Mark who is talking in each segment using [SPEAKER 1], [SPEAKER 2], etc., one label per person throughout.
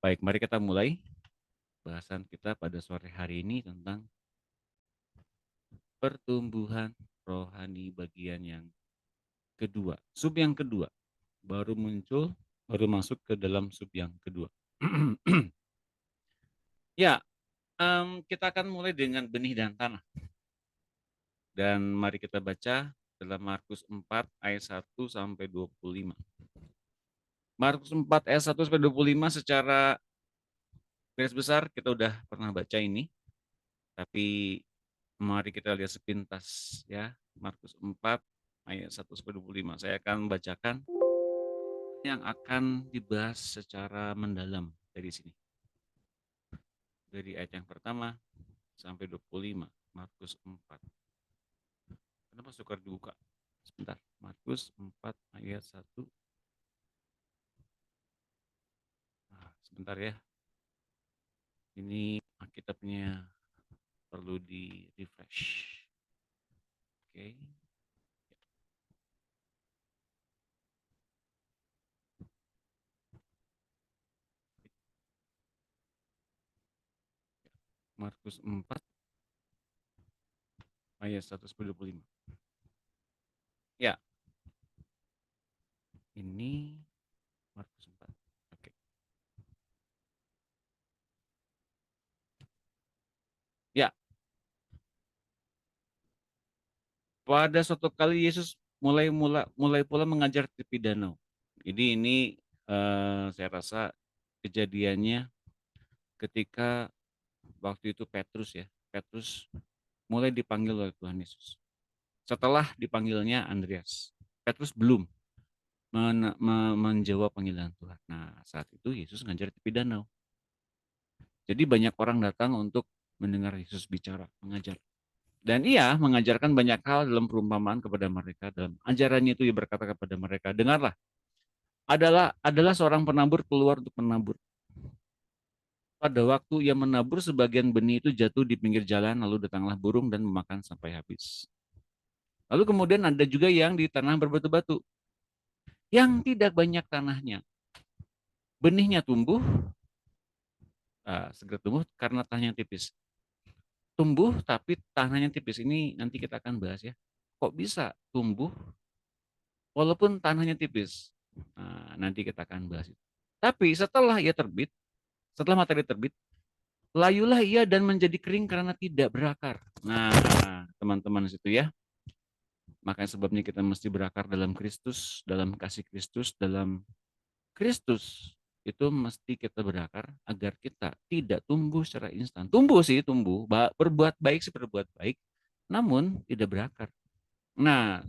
[SPEAKER 1] Baik, mari kita mulai bahasan kita pada sore hari ini tentang pertumbuhan rohani bagian yang kedua. Sub yang kedua baru muncul, baru masuk ke dalam sub yang kedua. Ya, kita akan mulai dengan benih dan tanah. Dan mari kita baca dalam Markus 4 ayat 1 sampai 25. Markus 4 ayat 1 sampai 25 secara garis besar kita udah pernah baca ini, tapi mari kita lihat sepintas ya. Markus 4 ayat 1 sampai 25. Saya akan membacakan yang akan dibahas secara mendalam dari sini. Dari ayat yang pertama sampai 25, Markus 4. Kenapa sukar dibuka? Sebentar. Markus 4 ayat 1. Nah, sebentar ya. Ini Alkitabnya perlu di refresh. Oke. Markus 4 ayat 1 sampai 25. Ya, ini Markus 4. Oke. Ya, pada suatu kali Yesus mulai pula mengajar di tepi danau. Jadi ini saya rasa kejadiannya ketika waktu itu Petrus ya. Petrus mulai dipanggil oleh Tuhan Yesus. Setelah dipanggilnya Andreas. Petrus belum menjawab panggilan Tuhan. Nah, saat itu Yesus ngajar di tepi danau. Jadi banyak orang datang untuk mendengar Yesus bicara, mengajar. Dan ia mengajarkan banyak hal dalam perumpamaan kepada mereka. Dalam ajarannya itu ia berkata kepada mereka, dengarlah, adalah seorang penabur keluar untuk menabur. Pada waktu ia menabur, sebagian benih itu jatuh di pinggir jalan, lalu datanglah burung dan memakan sampai habis. Lalu kemudian ada juga yang di tanah berbatu-batu, yang tidak banyak tanahnya. Benihnya tumbuh, segera tumbuh karena tanahnya tipis. Tumbuh tapi tanahnya tipis. Ini nanti kita akan bahas ya. Kok bisa tumbuh walaupun tanahnya tipis? Nah, nanti kita akan bahas itu. Tapi setelah matahari terbit, layulah ia dan menjadi kering karena tidak berakar. Nah, teman-teman situ ya. Makanya sebabnya kita mesti berakar dalam Kristus, dalam kasih Kristus, dalam Kristus. Itu mesti kita berakar agar kita tidak tumbuh secara instan. Tumbuh sih, tumbuh. Berbuat baik sih berbuat baik, namun tidak berakar. Nah,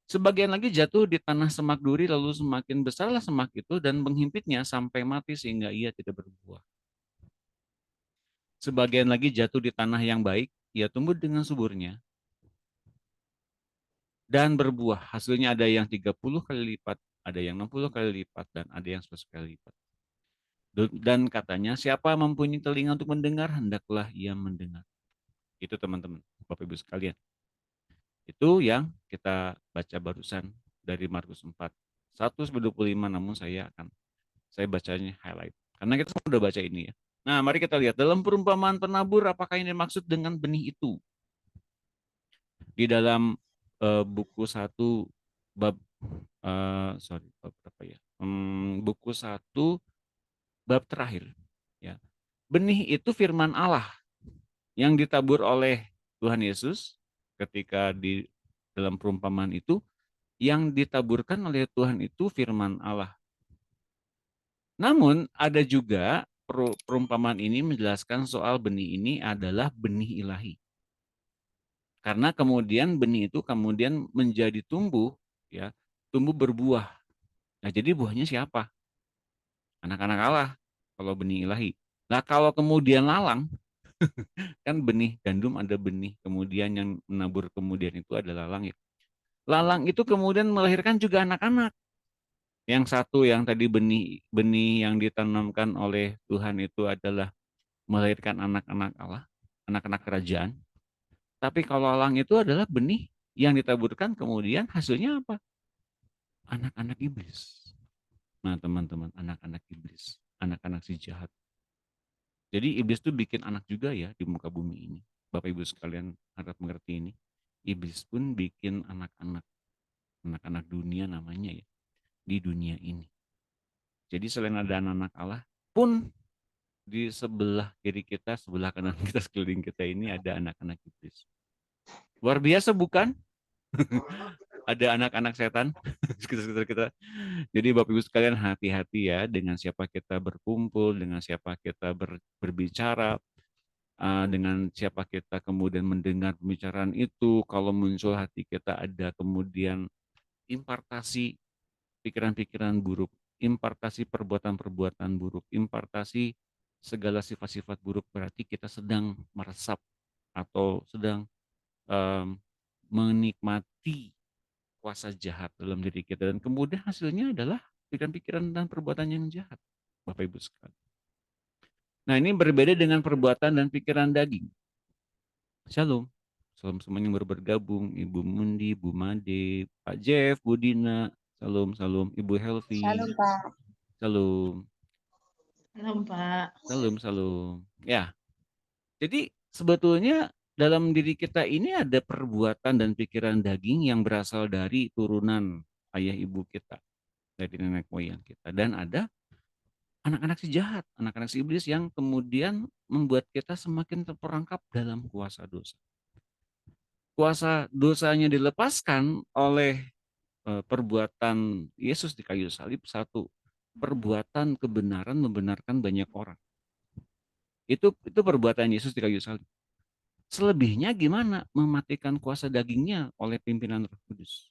[SPEAKER 1] sebagian lagi jatuh di tanah semak duri, lalu semakin besarlah semak itu dan menghimpitnya sampai mati sehingga ia tidak berbuah. Sebagian lagi jatuh di tanah yang baik, ia tumbuh dengan suburnya dan berbuah. Hasilnya ada yang 30 kali lipat, ada yang 60 kali lipat, dan ada yang 100 kali lipat. Dan katanya, siapa mempunyai telinga untuk mendengar, hendaklah ia mendengar. Itu teman-teman, Bapak Ibu sekalian. Itu yang kita baca barusan dari Markus 4. 1-25, namun saya bacanya highlight. Karena kita sudah baca ini ya. Nah, mari kita lihat dalam perumpamaan penabur apakah yang dimaksud dengan benih itu. Di dalam buku 1 bab bab berapa ya? Buku 1 bab terakhir ya. Benih itu firman Allah yang ditabur oleh Tuhan Yesus ketika di dalam perumpamaan itu, yang ditaburkan oleh Tuhan itu firman Allah. Namun ada juga perumpamaan ini menjelaskan soal benih ini adalah benih ilahi. Karena kemudian benih itu kemudian menjadi tumbuh, ya, tumbuh berbuah. Nah, jadi buahnya siapa? Anak-anak Allah kalau benih ilahi. Nah, kalau kemudian lalang, kan benih gandum ada benih, kemudian yang menabur kemudian itu adalah lalang ya. Lalang itu kemudian melahirkan juga anak-anak. Yang satu yang tadi benih yang ditanamkan oleh Tuhan itu adalah melahirkan anak-anak Allah, anak-anak kerajaan. Tapi kalau lalang itu adalah benih yang ditaburkan kemudian hasilnya apa? Anak-anak iblis. Nah, teman-teman, anak-anak iblis, anak-anak si jahat. Jadi iblis tuh bikin anak juga ya di muka bumi ini. Bapak Ibu sekalian harap mengerti ini. Iblis pun bikin anak-anak, anak-anak dunia namanya ya, di dunia ini. Jadi selain ada anak-anak Allah, pun di sebelah kiri kita, sebelah kanan kita, sekeliling kita ini ada anak-anak iblis. Luar biasa bukan? Ada anak-anak setan sekitar kita. Jadi Bapak Ibu sekalian hati-hati ya dengan siapa kita berkumpul, dengan siapa kita berbicara, dengan siapa kita kemudian mendengar pembicaraan itu. Kalau muncul hati kita ada kemudian impartasi pikiran-pikiran buruk, impartasi perbuatan-perbuatan buruk, impartasi segala sifat-sifat buruk, berarti kita sedang meresap atau sedang um, menikmati kuasa jahat dalam diri kita, dan kemudian hasilnya adalah pikiran-pikiran dan perbuatan yang jahat, Bapak Ibu sekalian. Nah, ini berbeda dengan perbuatan dan pikiran daging. Shalom. Shalom semuanya yang baru bergabung, Ibu Mundi, Bu Made, Pak Jeff, Bu Dina. Shalom, shalom. Ibu Helvi.
[SPEAKER 2] Shalom, Pak.
[SPEAKER 1] Shalom.
[SPEAKER 3] Shalom, Pak.
[SPEAKER 1] Shalom, shalom. Ya, jadi sebetulnya dalam diri kita ini ada perbuatan dan pikiran daging yang berasal dari turunan ayah ibu kita, dari nenek moyang kita. Dan ada anak-anak si jahat, anak-anak si iblis yang kemudian membuat kita semakin terperangkap dalam kuasa dosa. Kuasa dosanya dilepaskan oleh perbuatan Yesus di kayu salib. Satu, perbuatan kebenaran membenarkan banyak orang. Itu perbuatan Yesus di kayu salib. Selebihnya gimana? Mematikan kuasa dagingnya oleh pimpinan Roh Kudus.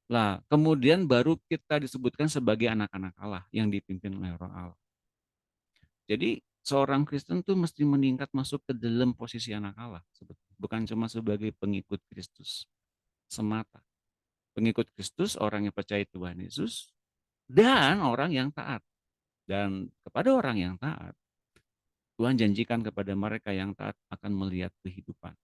[SPEAKER 1] Lah, kemudian baru kita disebutkan sebagai anak-anak Allah yang dipimpin oleh Roh Allah. Jadi seorang Kristen tuh mesti meningkat masuk ke dalam posisi anak Allah, bukan cuma sebagai pengikut Kristus semata. Pengikut Kristus orang yang percaya Tuhan Yesus dan orang yang taat. Dan kepada orang yang taat, Tuhan janjikan kepada mereka yang taat akan melihat kehidupan.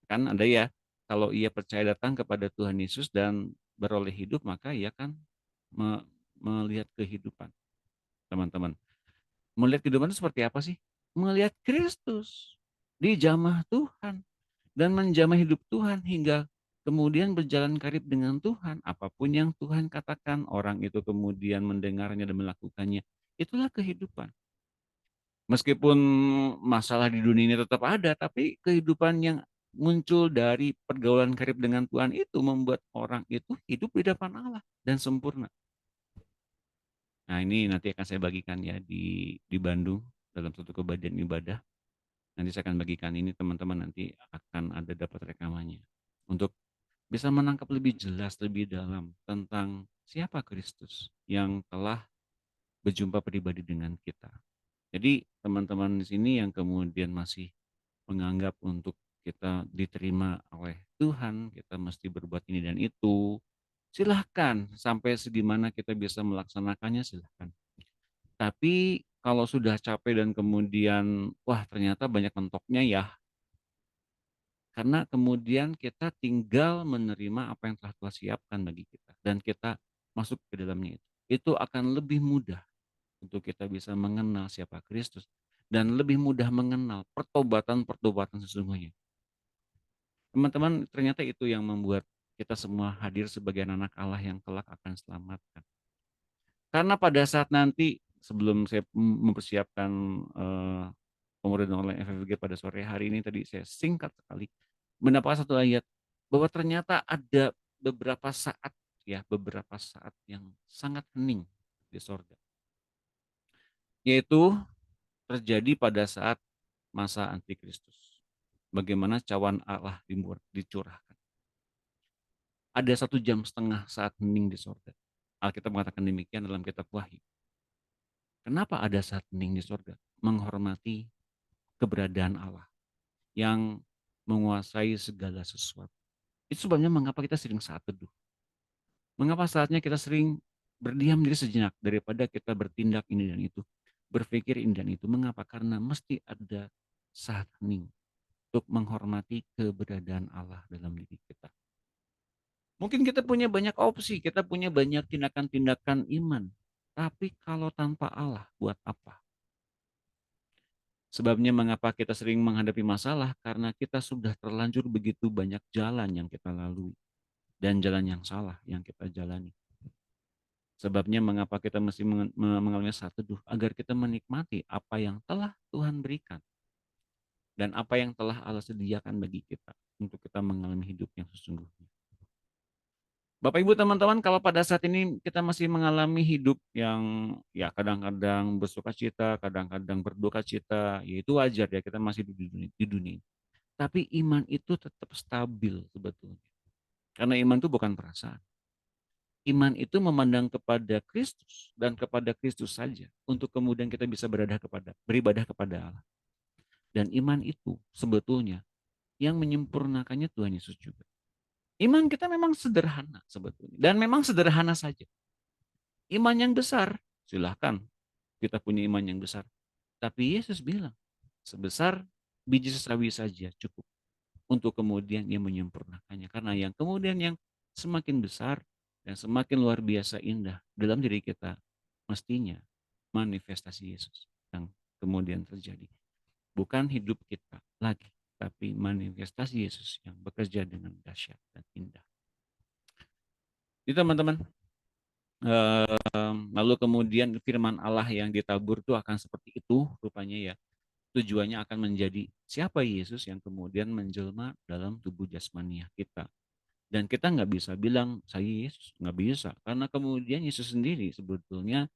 [SPEAKER 1] Kan ada ya, kalau ia percaya datang kepada Tuhan Yesus dan beroleh hidup, maka ia akan melihat kehidupan. Teman-teman, melihat kehidupan itu seperti apa sih? Melihat Kristus, dijamah Tuhan, dan menjamah hidup Tuhan hingga kemudian berjalan karib dengan Tuhan. Apapun yang Tuhan katakan, orang itu kemudian mendengarnya dan melakukannya. Itulah kehidupan. Meskipun masalah di dunia ini tetap ada, tapi kehidupan yang muncul dari pergaulan karib dengan Tuhan itu membuat orang itu hidup di depan Allah dan sempurna. Nah, ini nanti akan saya bagikan ya di Bandung dalam satu kebaktian ibadah. Nanti saya akan bagikan ini, teman-teman, nanti akan ada dapat rekamannya. Untuk bisa menangkap lebih jelas, lebih dalam tentang siapa Kristus yang telah berjumpa pribadi dengan kita. Jadi teman-teman di sini yang kemudian masih menganggap untuk kita diterima oleh Tuhan, kita mesti berbuat ini dan itu, silahkan sampai segimana kita bisa melaksanakannya, silahkan. Tapi kalau sudah capek dan kemudian, wah ternyata banyak mentoknya ya, karena kemudian kita tinggal menerima apa yang telah Tuhan siapkan bagi kita, dan kita masuk ke dalamnya itu. Itu akan lebih mudah untuk kita bisa mengenal siapa Kristus, dan lebih mudah mengenal pertobatan-pertobatan sesungguhnya. Teman-teman, ternyata itu yang membuat kita semua hadir sebagai anak Allah yang kelak akan selamatkan. Karena pada saat nanti, sebelum saya mempersiapkan pemuridan oleh FFG pada sore hari ini, tadi saya singkat sekali mendapat satu ayat bahwa ternyata ada beberapa saat yang sangat hening di sorga, yaitu terjadi pada saat masa antikristus. Bagaimana cawan Allah dicurahkan. Ada 1,5 jam saat hening di sorga. Alkitab mengatakan demikian dalam kitab Wahyu. Kenapa ada saat hening di sorga? Menghormati keberadaan Allah yang menguasai segala sesuatu. Itu sebabnya mengapa kita sering saat teduh. Mengapa saatnya kita sering berdiam diri sejenak daripada kita bertindak ini dan itu, berpikir ini dan itu. Mengapa? Karena mesti ada saat hening untuk menghormati keberadaan Allah dalam diri kita. Mungkin kita punya banyak opsi, kita punya banyak tindakan-tindakan iman. Tapi kalau tanpa Allah, buat apa? Sebabnya mengapa kita sering menghadapi masalah, karena kita sudah terlanjur begitu banyak jalan yang kita lalui. Dan jalan yang salah yang kita jalani. Sebabnya mengapa kita mesti mengalami saat teduh, agar kita menikmati apa yang telah Tuhan berikan. Dan apa yang telah Allah sediakan bagi kita, untuk kita mengalami hidup yang sesungguhnya. Bapak Ibu teman-teman, kalau pada saat ini kita masih mengalami hidup yang ya kadang-kadang bersuka cita, kadang-kadang berduka cita, ya itu wajar ya, kita masih di dunia. Tapi iman itu tetap stabil sebetulnya. Karena iman itu bukan perasaan. Iman itu memandang kepada Kristus dan kepada Kristus saja untuk kemudian kita bisa beribadah kepada Allah. Dan iman itu sebetulnya yang menyempurnakannya Tuhan Yesus juga. Iman kita memang sederhana sebetulnya dan memang sederhana saja. Iman yang besar, silahkan kita punya iman yang besar. Tapi Yesus bilang, sebesar biji sesawi saja cukup untuk kemudian ia menyempurnakannya. Karena yang kemudian yang semakin besar dan semakin luar biasa indah dalam diri kita, mestinya manifestasi Yesus yang kemudian terjadi. Bukan hidup kita lagi, tapi manifestasi Yesus yang bekerja dengan dahsyat dan indah. Itu teman-teman. Lalu kemudian firman Allah yang ditabur itu akan seperti itu rupanya ya. Tujuannya akan menjadi siapa Yesus yang kemudian menjelma dalam tubuh jasmaniah kita. Dan kita nggak bisa bilang saya Yesus, nggak bisa. Karena kemudian Yesus sendiri sebetulnya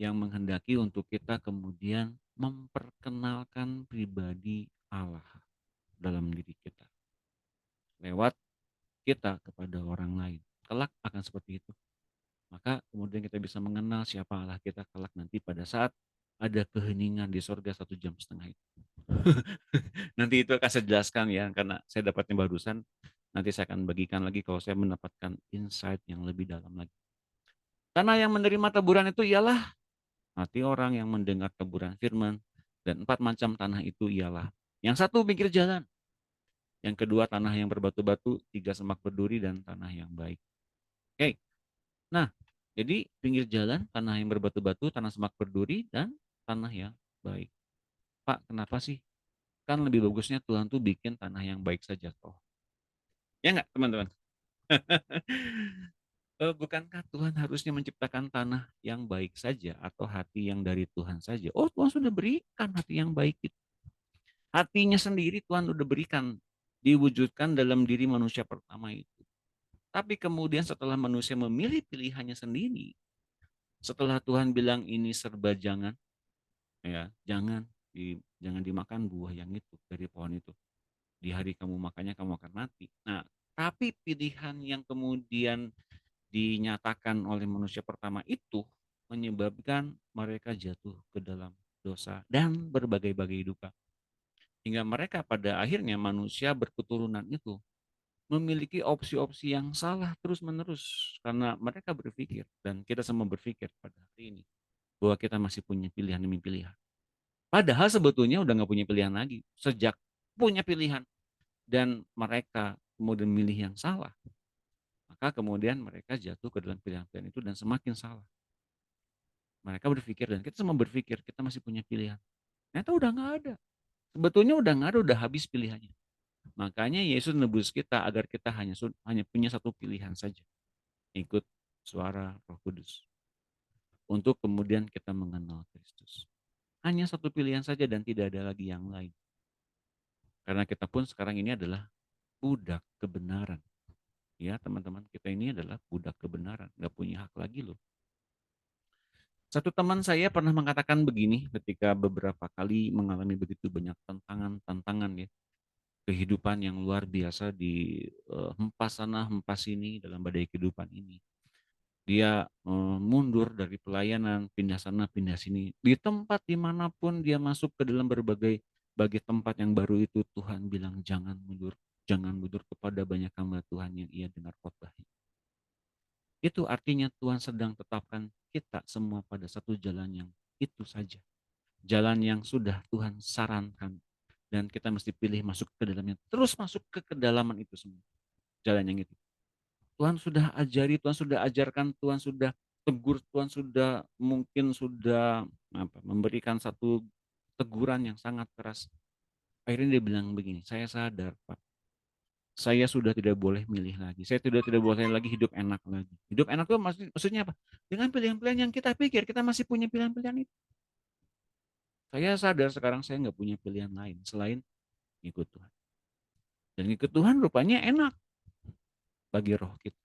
[SPEAKER 1] yang menghendaki untuk kita kemudian memperkenalkan pribadi Allah dalam diri kita. Lewat kita kepada orang lain. Kelak akan seperti itu. Maka kemudian kita bisa mengenal siapa Allah kita kelak nanti pada saat ada keheningan di sorga 1,5 jam itu. Nanti itu akan saya jelaskan ya, karena saya dapatnya barusan. Nanti saya akan bagikan lagi kalau saya mendapatkan insight yang lebih dalam lagi. Tanah yang menerima teburan itu ialah hati orang yang mendengar teburan firman. Dan 4 macam tanah itu ialah yang satu pinggir jalan, yang kedua tanah yang berbatu-batu, 3 semak berduri, dan tanah yang baik. Oke, nah jadi pinggir jalan, tanah yang berbatu-batu, tanah semak berduri, dan tanah yang baik. Pak, kenapa sih? Kan lebih bagusnya Tuhan tuh bikin tanah yang baik saja toh. Ya nggak teman-teman? Bukankah Tuhan harusnya menciptakan tanah yang baik saja atau hati yang dari Tuhan saja? Oh, Tuhan sudah berikan hati yang baik itu. Hatinya sendiri Tuhan sudah berikan, diwujudkan dalam diri manusia pertama itu. Tapi kemudian setelah manusia memilih pilihannya sendiri, setelah Tuhan bilang ini serba jangan, ya jangan dimakan buah yang itu dari pohon itu. Di hari kamu makannya kamu akan mati. Nah, tapi pilihan yang kemudian dinyatakan oleh manusia pertama itu menyebabkan mereka jatuh ke dalam dosa dan berbagai-bagai duka. Hingga mereka pada akhirnya manusia berketurunan itu memiliki opsi-opsi yang salah terus-menerus karena mereka berpikir dan kita semua berpikir pada hari ini bahwa kita masih punya pilihan demi pilihan. Padahal sebetulnya udah nggak punya pilihan lagi sejak punya pilihan dan mereka kemudian memilih yang salah. Maka kemudian mereka jatuh ke dalam pilihan-pilihan itu dan semakin salah. Mereka berpikir dan kita semua berpikir kita masih punya pilihan. Ternyata udah nggak ada. Sebetulnya udah nggak ada, udah habis pilihannya. Makanya Yesus nebus kita agar kita hanya punya satu pilihan saja. Ikut suara Roh Kudus. Untuk kemudian kita mengenal Kristus. Hanya satu pilihan saja dan tidak ada lagi yang lain. Karena kita pun sekarang ini adalah budak kebenaran. Ya teman-teman, kita ini adalah budak kebenaran. Nggak punya hak lagi loh. Satu teman saya pernah mengatakan begini ketika beberapa kali mengalami begitu banyak tantangan ya. Kehidupan yang luar biasa di hempas sana hempas sini dalam badai kehidupan ini. Dia mundur dari pelayanan, pindah sana pindah sini. Di tempat dimanapun dia masuk ke dalam berbagai tempat yang baru itu, Tuhan bilang jangan mundur kepada banyak hamba Tuhan yang ia dengar khotbahnya. Itu artinya Tuhan sedang tetapkan kita semua pada satu jalan yang itu saja. Jalan yang sudah Tuhan sarankan. Dan kita mesti pilih masuk ke dalamnya. Terus masuk ke kedalaman itu semua. Jalan yang itu. Tuhan sudah ajari, Tuhan sudah ajarkan, Tuhan sudah tegur, Tuhan sudah mungkin sudah memberikan satu teguran yang sangat keras. Akhirnya dia bilang begini, "Saya sadar, Pak. Saya sudah tidak boleh milih lagi. Saya sudah tidak boleh lagi hidup enak lagi." Hidup enak itu maksudnya apa? Dengan pilihan-pilihan yang kita pikir kita masih punya pilihan-pilihan itu. Saya sadar sekarang saya nggak punya pilihan lain selain ikut Tuhan. Dan ikut Tuhan rupanya enak bagi roh kita.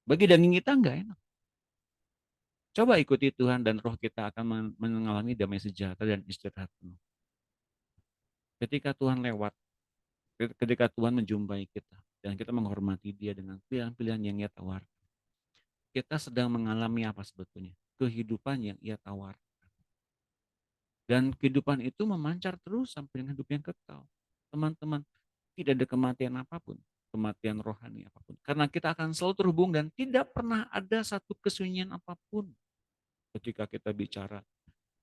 [SPEAKER 1] Bagi daging kita nggak enak. Coba ikuti Tuhan dan roh kita akan mengalami damai sejahtera dan istirahat penuh. Ketika Tuhan lewat, ketika Tuhan menjumpai kita, dan kita menghormati dia dengan pilihan-pilihan yang ia tawarkan, kita sedang mengalami apa sebetulnya? Kehidupan yang ia tawarkan. Dan kehidupan itu memancar terus sampai dengan hidup yang kekal. Teman-teman, tidak ada kematian apapun, kematian rohani apapun. Karena kita akan selalu terhubung dan tidak pernah ada satu kesunyian apapun ketika kita bicara,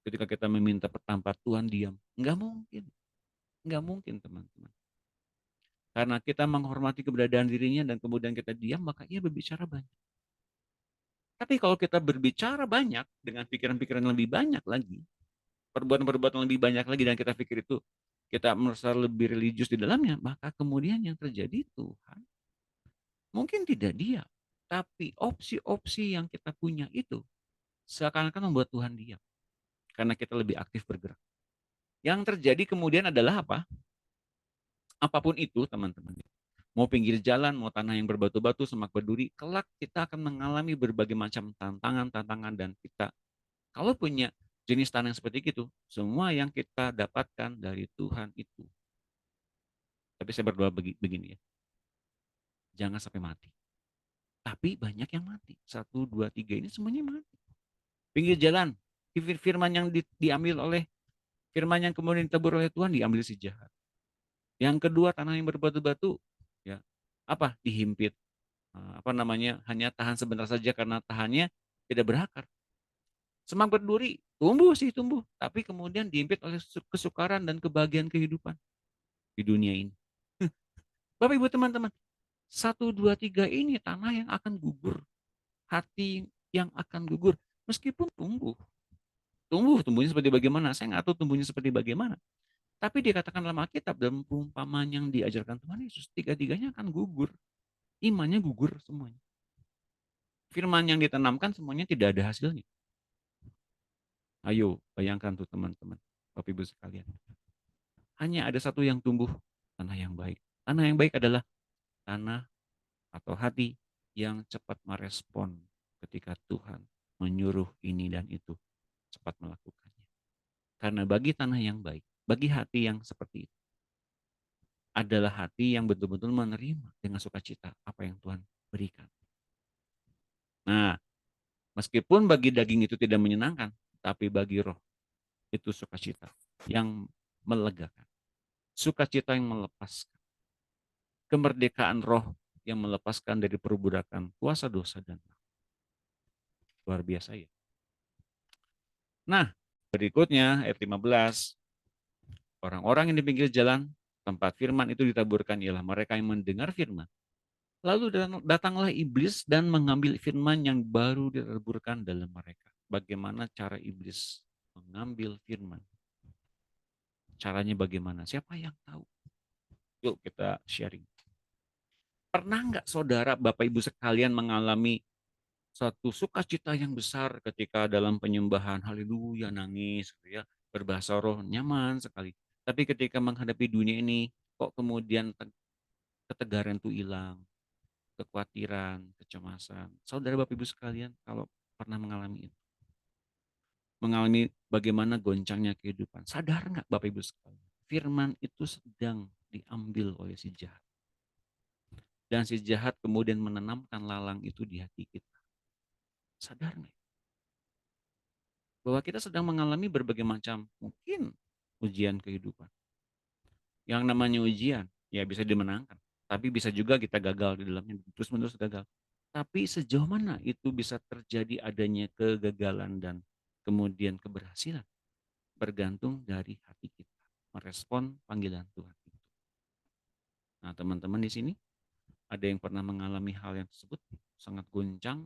[SPEAKER 1] ketika kita meminta tanpa Tuhan diam. Enggak mungkin. Enggak mungkin, teman-teman. Karena kita menghormati keberadaan dirinya dan kemudian kita diam, maka ia berbicara banyak. Tapi kalau kita berbicara banyak dengan pikiran-pikiran yang lebih banyak lagi, perbuatan-perbuatan lebih banyak lagi, dan kita pikir itu kita merasa lebih religius di dalamnya, maka kemudian yang terjadi Tuhan mungkin tidak diam, tapi opsi-opsi yang kita punya itu seakan-akan membuat Tuhan diam karena kita lebih aktif bergerak. Yang terjadi kemudian adalah apa? Apapun itu, teman-teman. Mau pinggir jalan, mau tanah yang berbatu-batu, semak berduri, kelak kita akan mengalami berbagai macam tantangan-tantangan, dan kita kalau punya jenis tanah yang seperti itu, semua yang kita dapatkan dari Tuhan itu. Tapi saya berdoa begini ya, jangan sampai mati. Tapi banyak yang mati. 1, 2, 3 ini semuanya mati. Pinggir jalan, firman yang diambil oleh, firman yang kemudian ditebur oleh Tuhan diambil si jahat. Yang kedua, tanah yang berbatu-batu, ya apa? Dihimpit. Apa namanya? Hanya tahan sebentar saja karena tahannya tidak berakar. Semak berduri, tumbuh sih tumbuh, tapi kemudian dihimpit oleh kesukaran dan kebahagiaan kehidupan di dunia ini. Bapak Ibu teman-teman, 1, 2, 3 ini tanah yang akan gugur, hati yang akan gugur, meskipun tumbuh. Tumbuhnya seperti bagaimana? Saya nggak tahu tumbuhnya seperti bagaimana. Tapi dikatakan dalam Alkitab, dalam perumpamaan yang diajarkan Tuhan Yesus, tiga-tiganya akan gugur. Imannya gugur semuanya. Firman yang ditanamkan semuanya tidak ada hasilnya. Ayo, bayangkan tuh teman-teman, Bapak Ibu sekalian. Hanya ada satu yang tumbuh, tanah yang baik. Tanah yang baik adalah tanah atau hati yang cepat merespon ketika Tuhan menyuruh ini dan itu, cepat melakukannya. Karena bagi tanah yang baik, bagi hati yang seperti itu, adalah hati yang betul-betul menerima dengan sukacita apa yang Tuhan berikan. Nah, meskipun bagi daging itu tidak menyenangkan, tapi bagi roh itu sukacita yang melegakan. Sukacita yang melepaskan. Kemerdekaan roh yang melepaskan dari perbudakan kuasa dosa dan luar biasa ya. Nah, berikutnya ayat 15. Orang-orang yang di pinggir jalan tempat firman itu ditaburkan ialah mereka yang mendengar firman. Lalu datanglah iblis dan mengambil firman yang baru ditaburkan dalam mereka. Bagaimana cara iblis mengambil firman? Caranya bagaimana? Siapa yang tahu? Yuk kita sharing. Pernah nggak saudara, Bapak Ibu sekalian mengalami suatu sukacita yang besar ketika dalam penyembahan, haleluya, nangis, gitu ya, berbahasa roh, nyaman sekali. Tapi ketika menghadapi dunia ini, kok kemudian ketegaran itu hilang, kekhawatiran, kecemasan. Saudara Bapak Ibu sekalian, kalau pernah mengalami itu, mengalami bagaimana goncangnya kehidupan, sadar nggak Bapak Ibu sekalian, firman itu sedang diambil oleh si jahat. Dan si jahat kemudian menanamkan lalang itu di hati kita. Sadar nggak? Bahwa kita sedang mengalami berbagai macam mungkin ujian kehidupan. Yang namanya ujian, ya bisa dimenangkan. Tapi bisa juga kita gagal di dalamnya, terus-menerus gagal. Tapi sejauh mana itu bisa terjadi adanya kegagalan dan kemudian keberhasilan, bergantung dari hati kita merespon panggilan Tuhan itu. Nah, teman-teman di sini, Ada yang pernah mengalami hal yang tersebut sangat goncang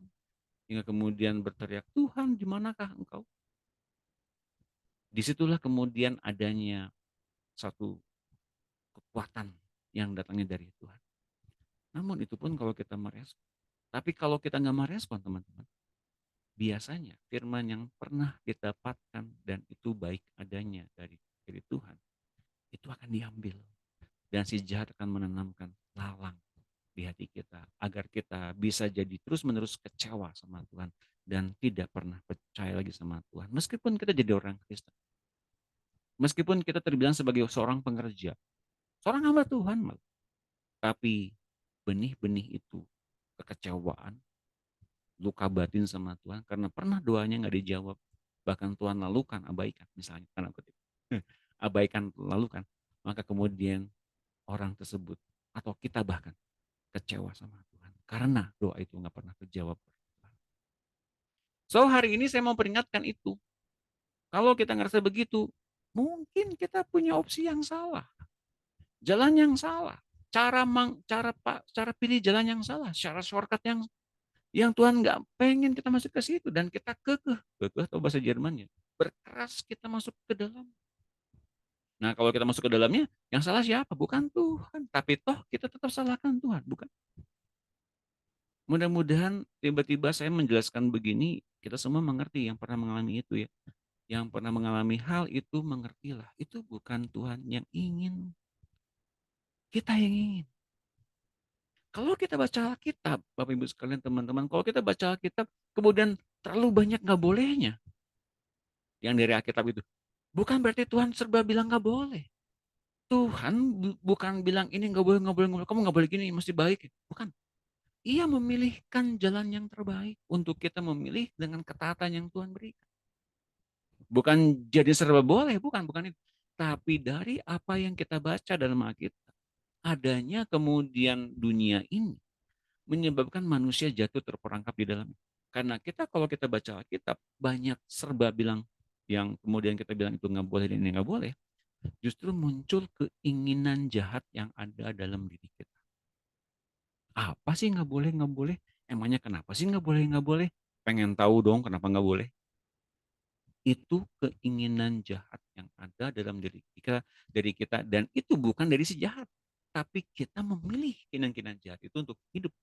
[SPEAKER 1] hingga kemudian berteriak, Tuhan, di manakah Engkau? Disitulah kemudian adanya satu kekuatan yang datangnya dari Tuhan. Namun itu pun kalau kita merespon. Tapi kalau kita nggak merespon, teman-teman, biasanya firman yang pernah didapatkan dan itu baik adanya dari Tuhan, itu akan diambil. Dan si jahat akan menanamkan lalang di hati kita agar kita bisa jadi terus-menerus kecewa sama Tuhan dan tidak pernah percaya lagi sama Tuhan. Meskipun kita jadi orang Kristen, meskipun kita terbilang sebagai seorang pengerja, seorang hamba Tuhan, tapi benih-benih itu kekecewaan, luka batin sama Tuhan karena pernah doanya nggak dijawab, bahkan Tuhan lalukan, abaikan misalnya, karena kutip, abaikan, lalukan, maka kemudian orang tersebut atau kita bahkan kecewa sama Tuhan karena doa itu nggak pernah terjawab. So hari ini saya mau peringatkan itu. Kalau kita ngerasa begitu, mungkin kita punya opsi yang salah, jalan yang salah, cara pilih jalan yang salah, cara shortcut yang Tuhan nggak pengen kita masuk ke situ dan kita kekeh atau bahasa Jermannya, berkeras kita masuk ke dalam. Nah kalau kita masuk ke dalamnya, yang salah siapa? Bukan Tuhan, tapi toh kita tetap salahkan Tuhan, bukan? Mudah-mudahan tiba-tiba saya menjelaskan begini, kita semua mengerti yang pernah mengalami itu ya. Yang pernah mengalami hal itu mengertilah. Itu bukan Tuhan yang ingin. Kita yang ingin. Kalau kita baca Alkitab, Bapak Ibu sekalian teman-teman, kalau kita baca Alkitab, kemudian terlalu banyak nggak bolehnya. Yang dari Alkitab itu. Bukan berarti Tuhan serba bilang nggak boleh. Tuhan bukan bilang ini nggak boleh, nggak boleh, nggak boleh. Kamu nggak boleh gini, mesti baik. Bukan. Ia memilihkan jalan yang terbaik untuk kita memilih dengan ketaatan yang Tuhan berikan. Bukan jadi serba boleh, bukan itu. Tapi dari apa yang kita baca dalam Alkitab, adanya kemudian dunia ini menyebabkan manusia jatuh terperangkap di dalamnya. Karena kita kalau kita baca Alkitab, banyak serba bilang yang kemudian kita bilang itu nggak boleh dan ini nggak boleh, justru muncul keinginan jahat yang ada dalam diri kita. Apa sih nggak boleh, nggak boleh? Emangnya kenapa sih nggak boleh? Pengen tahu dong kenapa nggak boleh? Itu keinginan jahat yang ada dalam diri kita dan itu bukan dari si jahat, tapi kita memilih keinginan-keinginan jahat itu untuk hidup.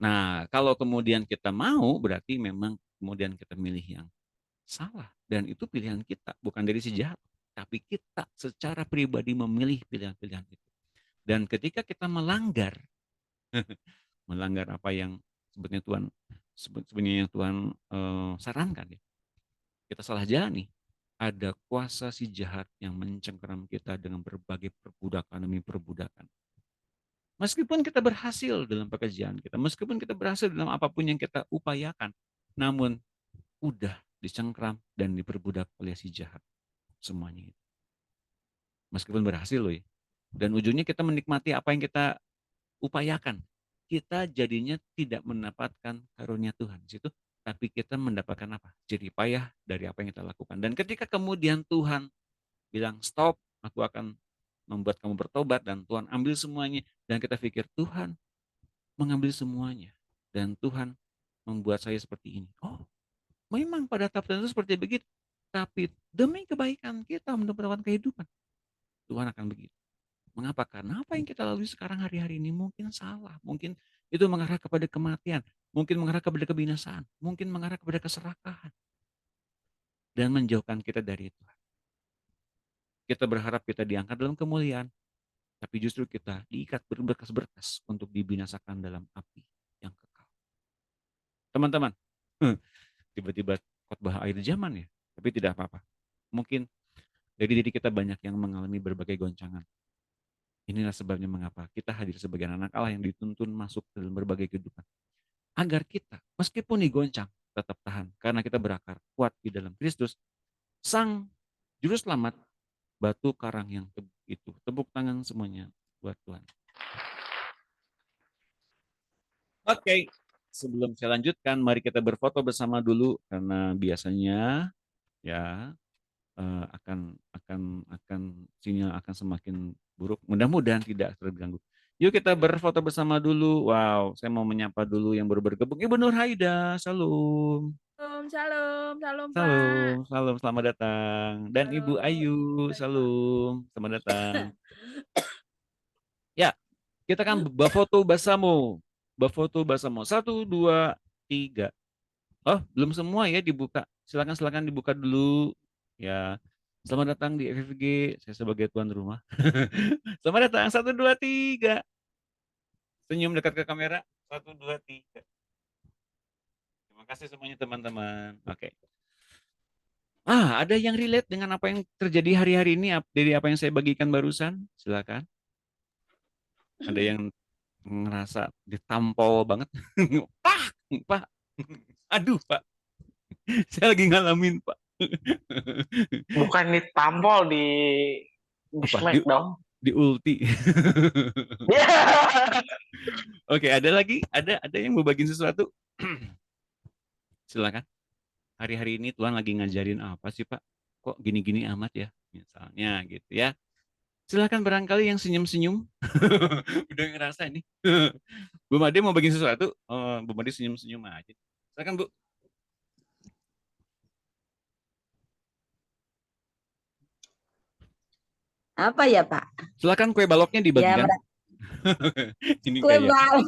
[SPEAKER 1] Nah, kalau kemudian kita mau, berarti memang kemudian kita milih yang salah dan itu pilihan kita, bukan dari si jahat, tapi kita secara pribadi memilih pilihan-pilihan itu. Dan ketika kita melanggar melanggar apa yang sebenarnya Tuhan sarankan ya, kita salah jalan nih, ada kuasa si jahat yang mencengkeram kita dengan berbagai perbudakan demi perbudakan. Meskipun kita berhasil dalam pekerjaan kita, meskipun kita berhasil dalam apapun yang kita upayakan, namun udah dicengkeram dan diperbudak oleh si jahat semuanya itu. Meskipun berhasil loh ya. Dan ujungnya kita menikmati apa yang kita upayakan. Kita jadinya tidak mendapatkan karunia Tuhan di situ, tapi kita mendapatkan apa? Jadi payah dari apa yang kita lakukan. Dan ketika kemudian Tuhan bilang stop, aku akan membuat kamu bertobat dan Tuhan ambil semuanya dan kita pikir Tuhan mengambil semuanya dan Tuhan membuat saya seperti ini. Oh, memang pada tahap tertentu seperti begitu. Tapi demi kebaikan kita mendapatkan kehidupan, Tuhan akan begitu. Mengapa? Karena apa yang kita lalui sekarang hari-hari ini mungkin salah, mungkin itu mengarah kepada kematian, mungkin mengarah kepada kebinasaan, mungkin mengarah kepada keserakahan dan menjauhkan kita dari Tuhan. Kita berharap kita diangkat dalam kemuliaan, tapi justru kita diikat berbekas-berkas untuk dibinasakan dalam api yang kekal. Teman-teman, tiba-tiba khotbah akhir zaman ya, tapi tidak apa-apa. Mungkin dari diri kita banyak yang mengalami berbagai goncangan. Inilah sebabnya mengapa kita hadir sebagai anak Allah yang dituntun masuk dalam berbagai kehidupan. Agar kita, meskipun digoncang, tetap tahan. Karena kita berakar kuat di dalam Kristus, Sang Juru Selamat, batu karang yang teguh itu. Tepuk tangan semuanya buat Tuhan. Oke, sebelum saya lanjutkan, mari kita berfoto bersama dulu karena biasanya ya akan sinyal akan semakin buruk. Mudah-mudahan tidak terganggu. Yuk kita berfoto bersama dulu. Wow, saya mau menyapa dulu yang baru bergabung. Ibu Nur Haida, salam.
[SPEAKER 2] Shalom, shalom, shalom Pak.
[SPEAKER 1] Salam, salam, selamat datang. Dan Ibu Ayu,
[SPEAKER 2] Halo.
[SPEAKER 1] salam, selamat datang. Ya, kita kan berfoto bersama. Berfoto bersama. Satu, dua, tiga. Oh, belum semua ya dibuka. Silakan, silakan dibuka dulu. Ya, selamat datang di FFG. Saya sebagai tuan rumah. Selamat datang. Satu, dua, tiga. Senyum dekat ke kamera. Satu, dua, tiga. Terima kasih semuanya teman-teman. Oke. Ada yang relate dengan apa yang terjadi hari-hari ini dari apa yang saya bagikan barusan? Silakan. Ada yang ngerasa ditampol banget? Pak, Pak. Aduh, Pak. Saya lagi ngalamin, Pak.
[SPEAKER 4] Bukan ditampol di
[SPEAKER 1] Apa? Di
[SPEAKER 4] Smackdown.
[SPEAKER 1] di ulti.
[SPEAKER 4] Ya.
[SPEAKER 1] Oke, ada lagi? Ada yang mau bagiin sesuatu? Silakan. Hari-hari ini Tuhan lagi ngajarin apa sih, Pak? Kok gini-gini amat ya? Misalnya gitu ya. Silakan barangkali yang senyum-senyum. Udah ngerasa ini. Bu Made mau bagiin sesuatu? Oh, Bu Made senyum-senyum aja. Silakan, Bu.
[SPEAKER 5] Apa ya, Pak?
[SPEAKER 1] Silakan kue baloknya
[SPEAKER 5] Ya,
[SPEAKER 1] dibagikan. Ini
[SPEAKER 5] kue
[SPEAKER 1] kayak.
[SPEAKER 5] balok.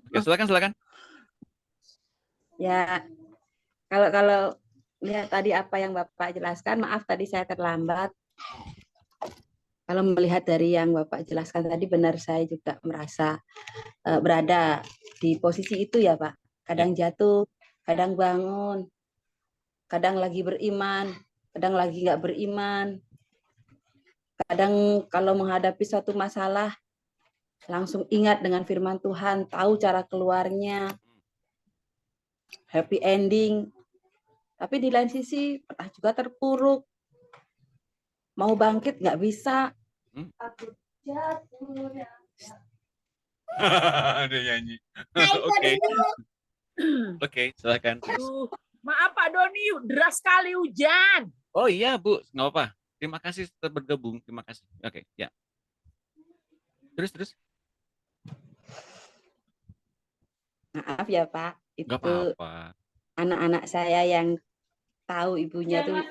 [SPEAKER 1] Ya, silakan, silakan.
[SPEAKER 5] Ya, kalau lihat tadi apa yang Bapak jelaskan, maaf tadi saya terlambat. Kalau melihat dari yang Bapak jelaskan tadi, benar saya juga merasa berada di posisi itu ya, Pak. Kadang jatuh, kadang bangun, kadang lagi beriman, kadang lagi nggak beriman. Kadang kalau menghadapi suatu masalah, langsung ingat dengan firman Tuhan, tahu cara keluarnya, happy ending. Tapi di lain sisi pernah juga terpuruk, mau bangkit nggak bisa. Aku jatuh.
[SPEAKER 1] Ada nyanyi. Oke. Oke, silakan.
[SPEAKER 2] Aduh, maaf Pak Doni, deras sekali hujan.
[SPEAKER 1] Oh iya, Bu, nggak apa. Terima kasih sudah bergabung. Terima kasih. Oke, ya. Terus.
[SPEAKER 5] Maaf ya Pak,
[SPEAKER 1] Nggak
[SPEAKER 5] itu
[SPEAKER 1] apa-apa.
[SPEAKER 5] anak-anak saya yang tahu ibunya tuh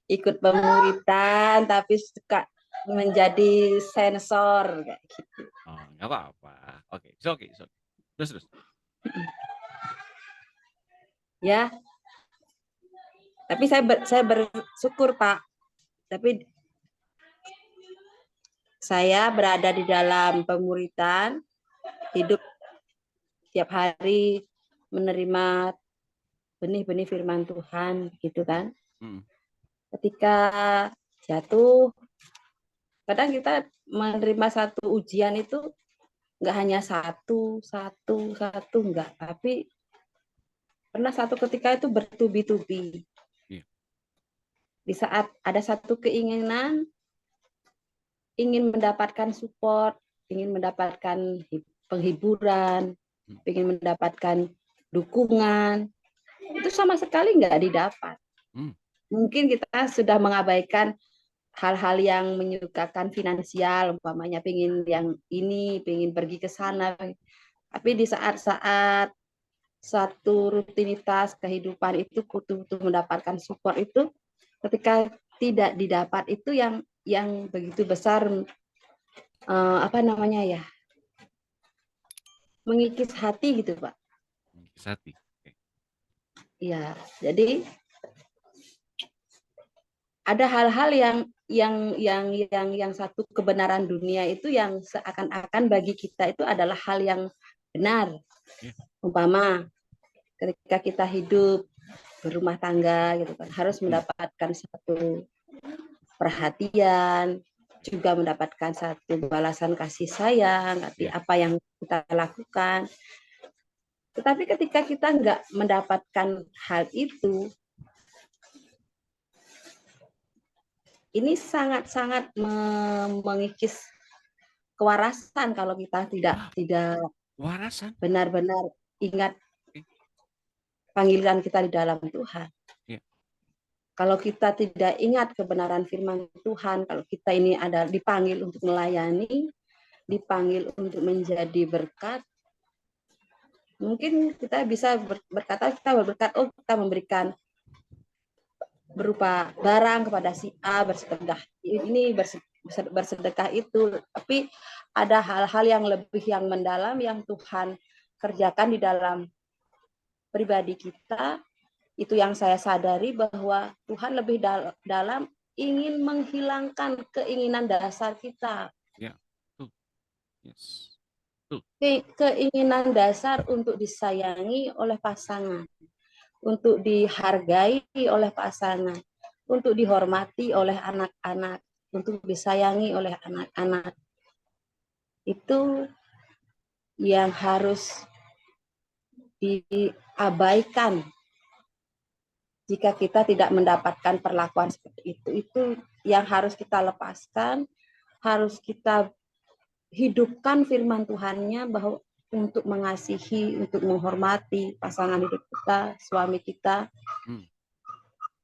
[SPEAKER 5] ikut pemuritan tapi suka menjadi sensor kayak gitu.
[SPEAKER 1] Oh, nggak apa-apa. Oke, oke. Terus.
[SPEAKER 5] Ya, tapi saya bersyukur Pak. Tapi saya berada di dalam pemuritan, hidup tiap hari menerima benih-benih firman Tuhan, gitu kan. Ketika jatuh, kadang kita menerima satu ujian itu nggak hanya satu, enggak, tapi pernah satu ketika itu bertubi-tubi. Di saat ada satu keinginan, ingin mendapatkan support, ingin mendapatkan penghiburan, ingin mendapatkan dukungan, itu sama sekali nggak didapat. Mungkin kita sudah mengabaikan hal-hal yang menyukakan finansial, umpamanya pengen yang ini, pengen pergi ke sana. Tapi di saat-saat satu rutinitas kehidupan itu butuh mendapatkan support itu, ketika tidak didapat itu yang begitu besar mengikis hati gitu Pak.
[SPEAKER 1] Mengikis hati.
[SPEAKER 5] Iya, jadi ada hal-hal yang satu kebenaran dunia itu yang seakan-akan bagi kita itu adalah hal yang benar. Umpama ketika kita hidup berumah tangga gitu kan, harus mendapatkan satu perhatian, juga mendapatkan satu balasan kasih sayang, apa yang kita lakukan. Tetapi ketika kita nggak mendapatkan hal itu, ini sangat-sangat mengikis kewarasan kalau kita tidak benar-benar ingat panggilan kita di dalam Tuhan. Kalau kita tidak ingat kebenaran firman Tuhan, kalau kita ini ada dipanggil untuk melayani, dipanggil untuk menjadi berkat, mungkin kita bisa berkata kita berberkat, oh kita memberikan berupa barang kepada si A, bersedekah ini, bersedekah itu, tapi ada hal-hal yang lebih yang mendalam yang Tuhan kerjakan di dalam pribadi kita. Itu yang saya sadari bahwa Tuhan lebih dalam ingin menghilangkan keinginan dasar kita.
[SPEAKER 1] Ya. Yes.
[SPEAKER 5] Keinginan dasar untuk disayangi oleh pasangan, untuk dihargai oleh pasangan, untuk dihormati oleh anak-anak, untuk disayangi oleh anak-anak. Itu yang harus diabaikan jika kita tidak mendapatkan perlakuan seperti itu. Itu yang harus kita lepaskan, harus kita hidupkan firman Tuhannya bahwa untuk mengasihi, untuk menghormati pasangan hidup kita, suami kita,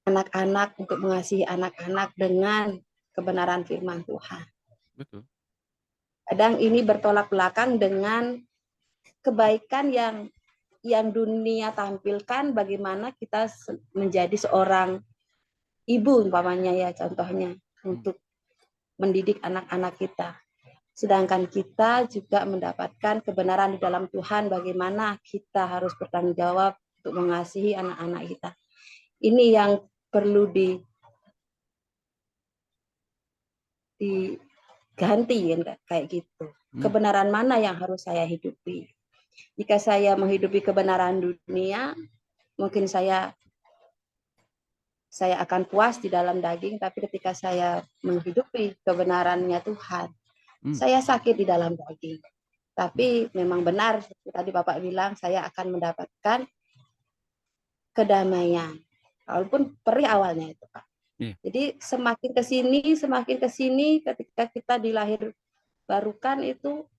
[SPEAKER 5] anak-anak, untuk mengasihi anak-anak dengan kebenaran firman Tuhan.
[SPEAKER 1] Betul.
[SPEAKER 5] Kadang ini bertolak belakang dengan kebaikan yang dunia tampilkan, bagaimana kita menjadi seorang ibu umpamanya ya, contohnya untuk mendidik anak-anak kita. Sedangkan kita juga mendapatkan kebenaran di dalam Tuhan, bagaimana kita harus bertanggung jawab untuk mengasihi anak-anak kita. Ini yang perlu diganti kan, kayak gitu. Kebenaran mana yang harus saya hidupi? Jika saya menghidupi kebenaran dunia, mungkin saya akan puas di dalam daging, tapi ketika saya menghidupi kebenarannya Tuhan, saya sakit di dalam daging. Tapi memang benar, seperti tadi Bapak bilang, saya akan mendapatkan kedamaian. Walaupun perih awalnya itu, Pak. Jadi semakin ke sini, ketika kita dilahir barukan itu,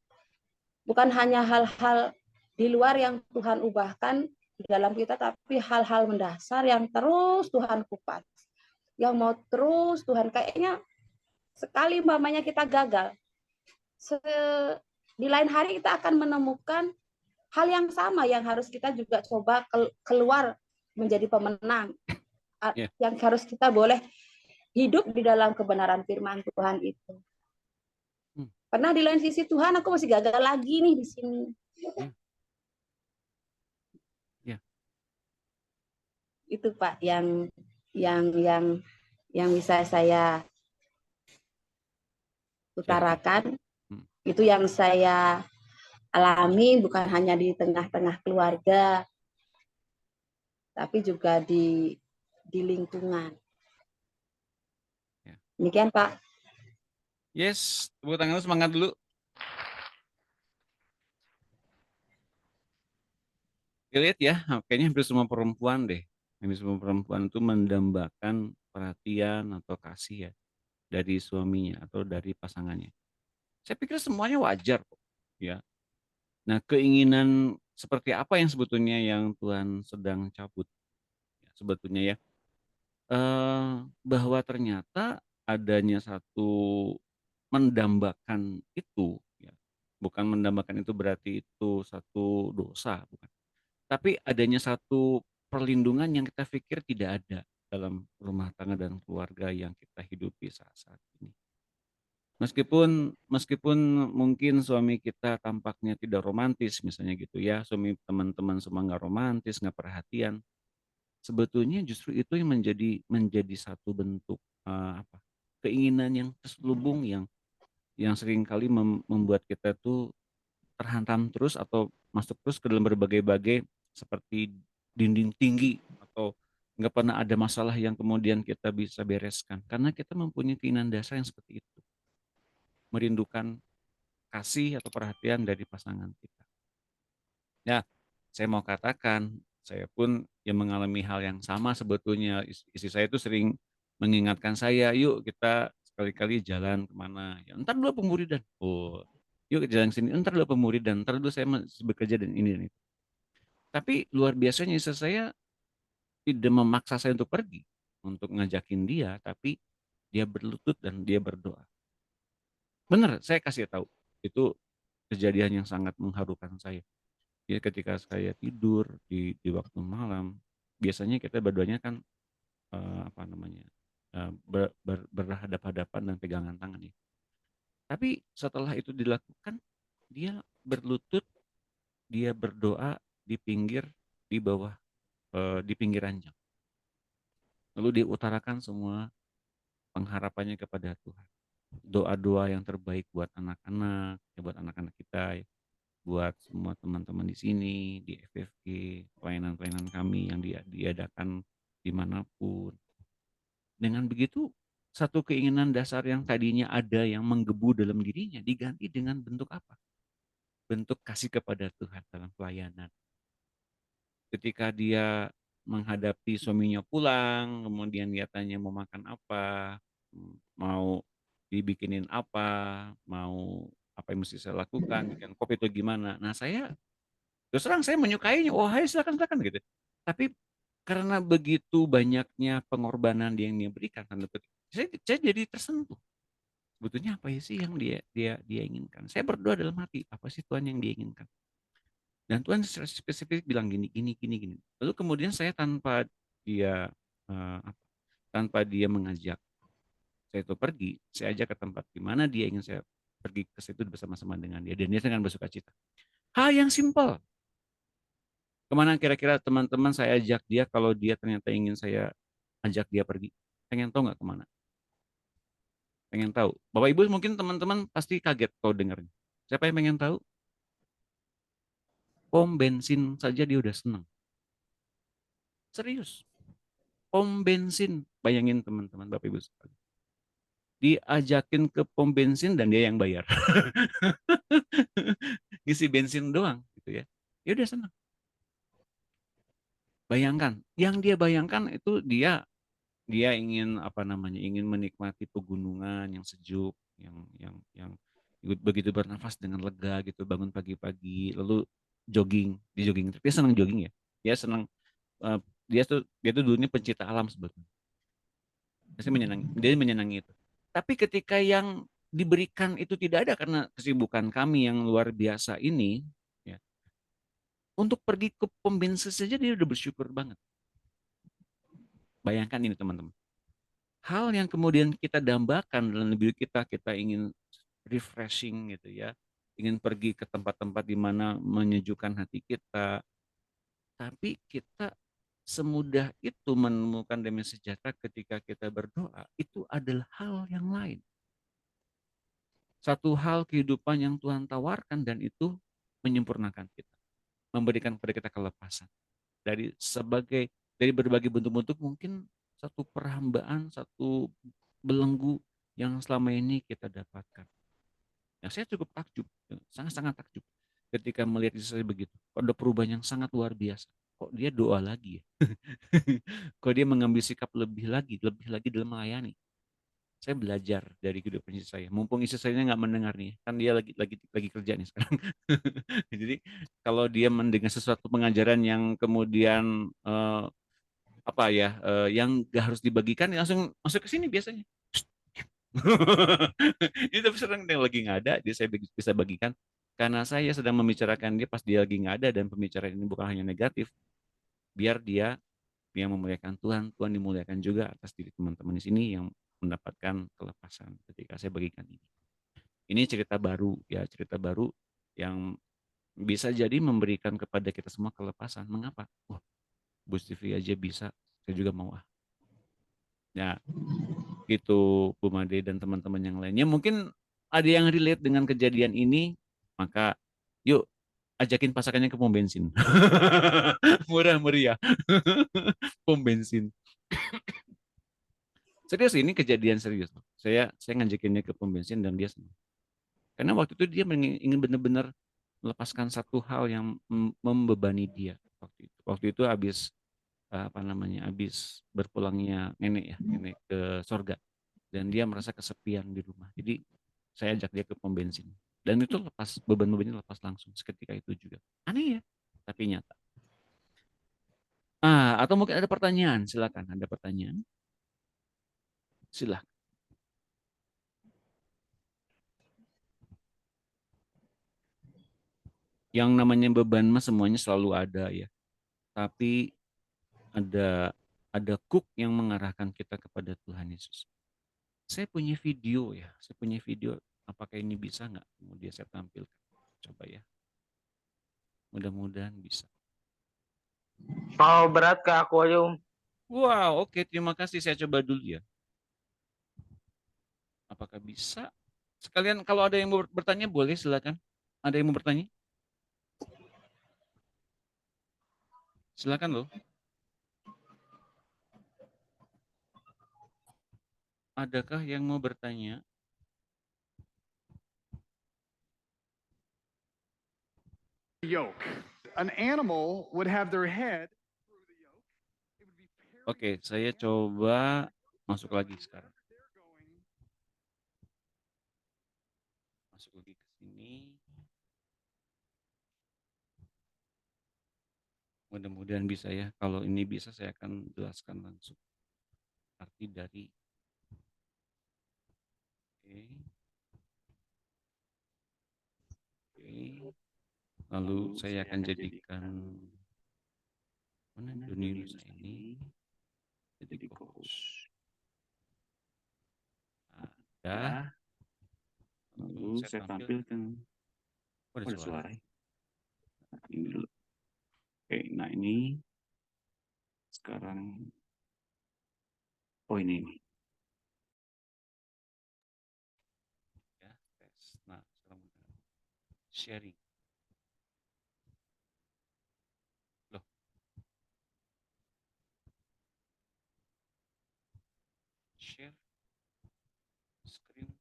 [SPEAKER 5] bukan hanya hal-hal di luar yang Tuhan ubahkan di dalam kita, tapi hal-hal mendasar yang terus Tuhan kupas. Yang mau terus Tuhan, kayaknya sekali mamanya kita gagal, di lain hari kita akan menemukan hal yang sama yang harus kita juga coba keluar menjadi pemenang. Yang harus kita boleh hidup di dalam kebenaran firman Tuhan itu. Karena di lain sisi Tuhan, aku masih gagal lagi nih di sini. Itu Pak yang bisa saya utarakan. Itu yang saya alami, bukan hanya di tengah-tengah keluarga, tapi juga di lingkungan. Demikian Pak.
[SPEAKER 1] Yes, tepuk tangan semangat dulu. Lihat ya, kayaknya hampir semua perempuan deh. Hampir semua perempuan itu mendambakan perhatian atau kasih ya dari suaminya atau dari pasangannya. Saya pikir semuanya wajar kok, ya. Nah, keinginan seperti apa yang sebetulnya yang Tuhan sedang cabut? Ya, sebetulnya ya, bahwa ternyata adanya satu mendambakan itu, ya. Bukan mendambakan itu berarti itu satu dosa, bukan. Tapi adanya satu perlindungan yang kita pikir tidak ada dalam rumah tangga dan keluarga yang kita hidupi saat-saat ini. Meskipun mungkin suami kita tampaknya tidak romantis misalnya gitu ya, suami teman-teman semua nggak romantis, nggak perhatian. Sebetulnya justru itu yang menjadi satu bentuk keinginan yang terselubung yang seringkali membuat kita tuh terhantam terus atau masuk terus ke dalam berbagai-bagai seperti dinding tinggi atau nggak pernah ada masalah yang kemudian kita bisa bereskan karena kita mempunyai keinginan dasar yang seperti itu, merindukan kasih atau perhatian dari pasangan kita. Ya, saya mau katakan saya pun yang mengalami hal yang sama sebetulnya. Istri saya itu sering mengingatkan saya, yuk kita sekali-kali jalan kemana, ya ntar dulu pemuridan, yuk jalan sini, ntar dulu pemuridan, ntar dulu saya bekerja dan ini dan itu. Tapi luar biasanya istri saya tidak memaksa saya untuk pergi. untuk ngajakin dia, tapi dia berlutut dan dia berdoa. Benar, saya kasih tahu. Itu kejadian yang sangat mengharukan saya. Ya ketika saya tidur di waktu malam, biasanya kita berdoanya kan apa namanya berhadap-hadapan dan pegangan tangan ya. Tapi setelah itu dilakukan, dia berlutut, dia berdoa di pinggir, di bawah, di pinggir ranjang. Lalu diutarakan semua pengharapannya kepada Tuhan. Doa-doa yang terbaik buat anak-anak, ya buat anak-anak kita, ya, buat semua teman-teman di sini, di FFG, pelayanan-pelayanan kami yang diadakan dimanapun. Dengan begitu, satu keinginan dasar yang tadinya ada yang menggebu dalam dirinya diganti dengan bentuk apa? Bentuk kasih kepada Tuhan dalam pelayanan. Ketika dia menghadapi suaminya pulang, kemudian dia tanya mau makan apa, mau dibikinin apa, mau apa yang mesti saya lakukan, bikin kopi itu gimana. Nah saya terus terang saya menyukainya, oh hai silakan gitu. Tapi karena begitu banyaknya pengorbanan yang dia berikan, saya jadi tersentuh. Sebetulnya apa sih yang dia inginkan? Saya berdoa dalam hati, apa sih Tuhan yang dia inginkan? Dan Tuhan secara spesifik bilang gini. Lalu kemudian saya dia eh, tanpa dia mengajak saya itu pergi, saya ajak ke tempat di mana dia ingin saya pergi ke situ bersama-sama dengan dia, dan dia dengan bersuka cita. Hal yang simpel. Kemana kira-kira teman-teman saya ajak dia kalau dia ternyata ingin saya ajak dia pergi? Pengen tahu nggak kemana? Pengen tahu. Bapak Ibu mungkin teman-teman pasti kaget kalau dengarnya. Siapa yang pengen tahu? Pom bensin saja dia udah senang. Serius. Pom bensin. Bayangin teman-teman Bapak Ibu sekalian. Diajakin ke pom bensin dan dia yang bayar. Ngisi bensin doang gitu ya. Dia udah senang. Bayangkan, yang dia bayangkan itu dia ingin apa namanya, ingin menikmati pegunungan yang sejuk, yang begitu bernafas dengan lega gitu, bangun pagi-pagi lalu jogging, di jogging. Dia senang jogging ya. Dia senang uh, dia tuh dulunya pencinta alam sebetulnya. Dia menyenangi itu. Tapi ketika yang diberikan itu tidak ada karena kesibukan kami yang luar biasa ini, ya, untuk pergi ke pom bensin saja dia udah bersyukur banget. Bayangkan ini teman-teman. Hal yang kemudian kita dambakan dalam diri kita ingin refreshing gitu ya, ingin pergi ke tempat-tempat di mana menyejukkan hati kita, tapi kita semudah itu menemukan damai sejahtera ketika kita berdoa, itu adalah hal yang lain. Satu hal kehidupan yang Tuhan tawarkan dan itu menyempurnakan kita, memberikan kepada kita kelepasan dari berbagai bentuk-bentuk mungkin satu perhambaan, satu belenggu yang selama ini kita dapatkan. Yang saya cukup takjub, sangat-sangat takjub ketika melihat diri saya begitu. Ada perubahan yang sangat luar biasa. Kok dia doa lagi ya? Kok dia mengambil sikap lebih lagi dalam melayani. Saya belajar dari kehidupan istri saya. Mumpung istri saya nggak mendengar nih, kan dia lagi kerja nih sekarang. Jadi kalau dia mendengar sesuatu pengajaran yang kemudian apa ya, yang gak harus dibagikan, langsung masuk ke sini biasanya. Itu tapi sering yang lagi nggak ada, dia saya bisa bagikan. Karena saya sedang membicarakan dia pas dia lagi nggak ada, dan pembicaraan ini bukan hanya negatif, biar dia yang memuliakan Tuhan, Tuhan dimuliakan juga atas diri teman-teman di sini yang mendapatkan kelepasan ketika saya bagikan ini. Ini cerita baru ya, cerita baru yang bisa jadi memberikan kepada kita semua kelepasan. Mengapa? Wah, Bu Stivi aja bisa, saya juga mau ah. Ya, gitu Bu Made dan teman-teman yang lainnya. Mungkin ada yang relate dengan kejadian ini, maka yuk ajakin pasangannya ke pom bensin. Murah meriah. Pom bensin. Serius, ini kejadian serius. Saya ngajakinnya ke pom bensin dan dia senang. Karena waktu itu dia ingin benar-benar melepaskan satu hal yang membebani dia waktu itu habis apa namanya, habis berpulangnya nenek ke sorga, dan dia merasa kesepian di rumah. Jadi saya ajak dia ke pom bensin dan itu lepas beban-bebannya, lepas langsung seketika itu juga. Aneh ya, tapi nyata. Atau mungkin ada pertanyaan, silakan, ada pertanyaan. Silakan. Yang namanya beban mah semuanya selalu ada ya. Tapi ada cook yang mengarahkan kita kepada Tuhan Yesus. Saya punya video ya, saya punya video. Apakah ini bisa nggak? Kemudian saya tampilkan. Coba ya. Mudah-mudahan bisa.
[SPEAKER 4] Kalau berat ke aku aja, Om.
[SPEAKER 1] Wow, oke, terima kasih. Saya coba dulu ya. Apakah bisa? Sekalian kalau ada yang mau bertanya boleh silakan. Ada yang mau bertanya? Silakan loh. Adakah yang mau bertanya?
[SPEAKER 6] Yoke. An animal would have their head through the yoke. It would be pairing
[SPEAKER 1] Oke,
[SPEAKER 6] with the
[SPEAKER 1] saya
[SPEAKER 6] animal.
[SPEAKER 1] coba masuk lagi sekarang.
[SPEAKER 6] They're going.
[SPEAKER 1] Masuk lagi ke sini. Mudah-mudahan bisa ya. Kalau ini bisa saya akan jelaskan langsung arti dari. Oke. Oke. Lalu saya akan jadikan mana Doni Nusa ini jadi co-host. Ada. Lalu saya tampilkan. Oh, ada suara. Nah, ini dulu. Oke, nah ini sekarang. Oh ini. Ya, tes. Nah, sekarang sharing. Loh. Share screen.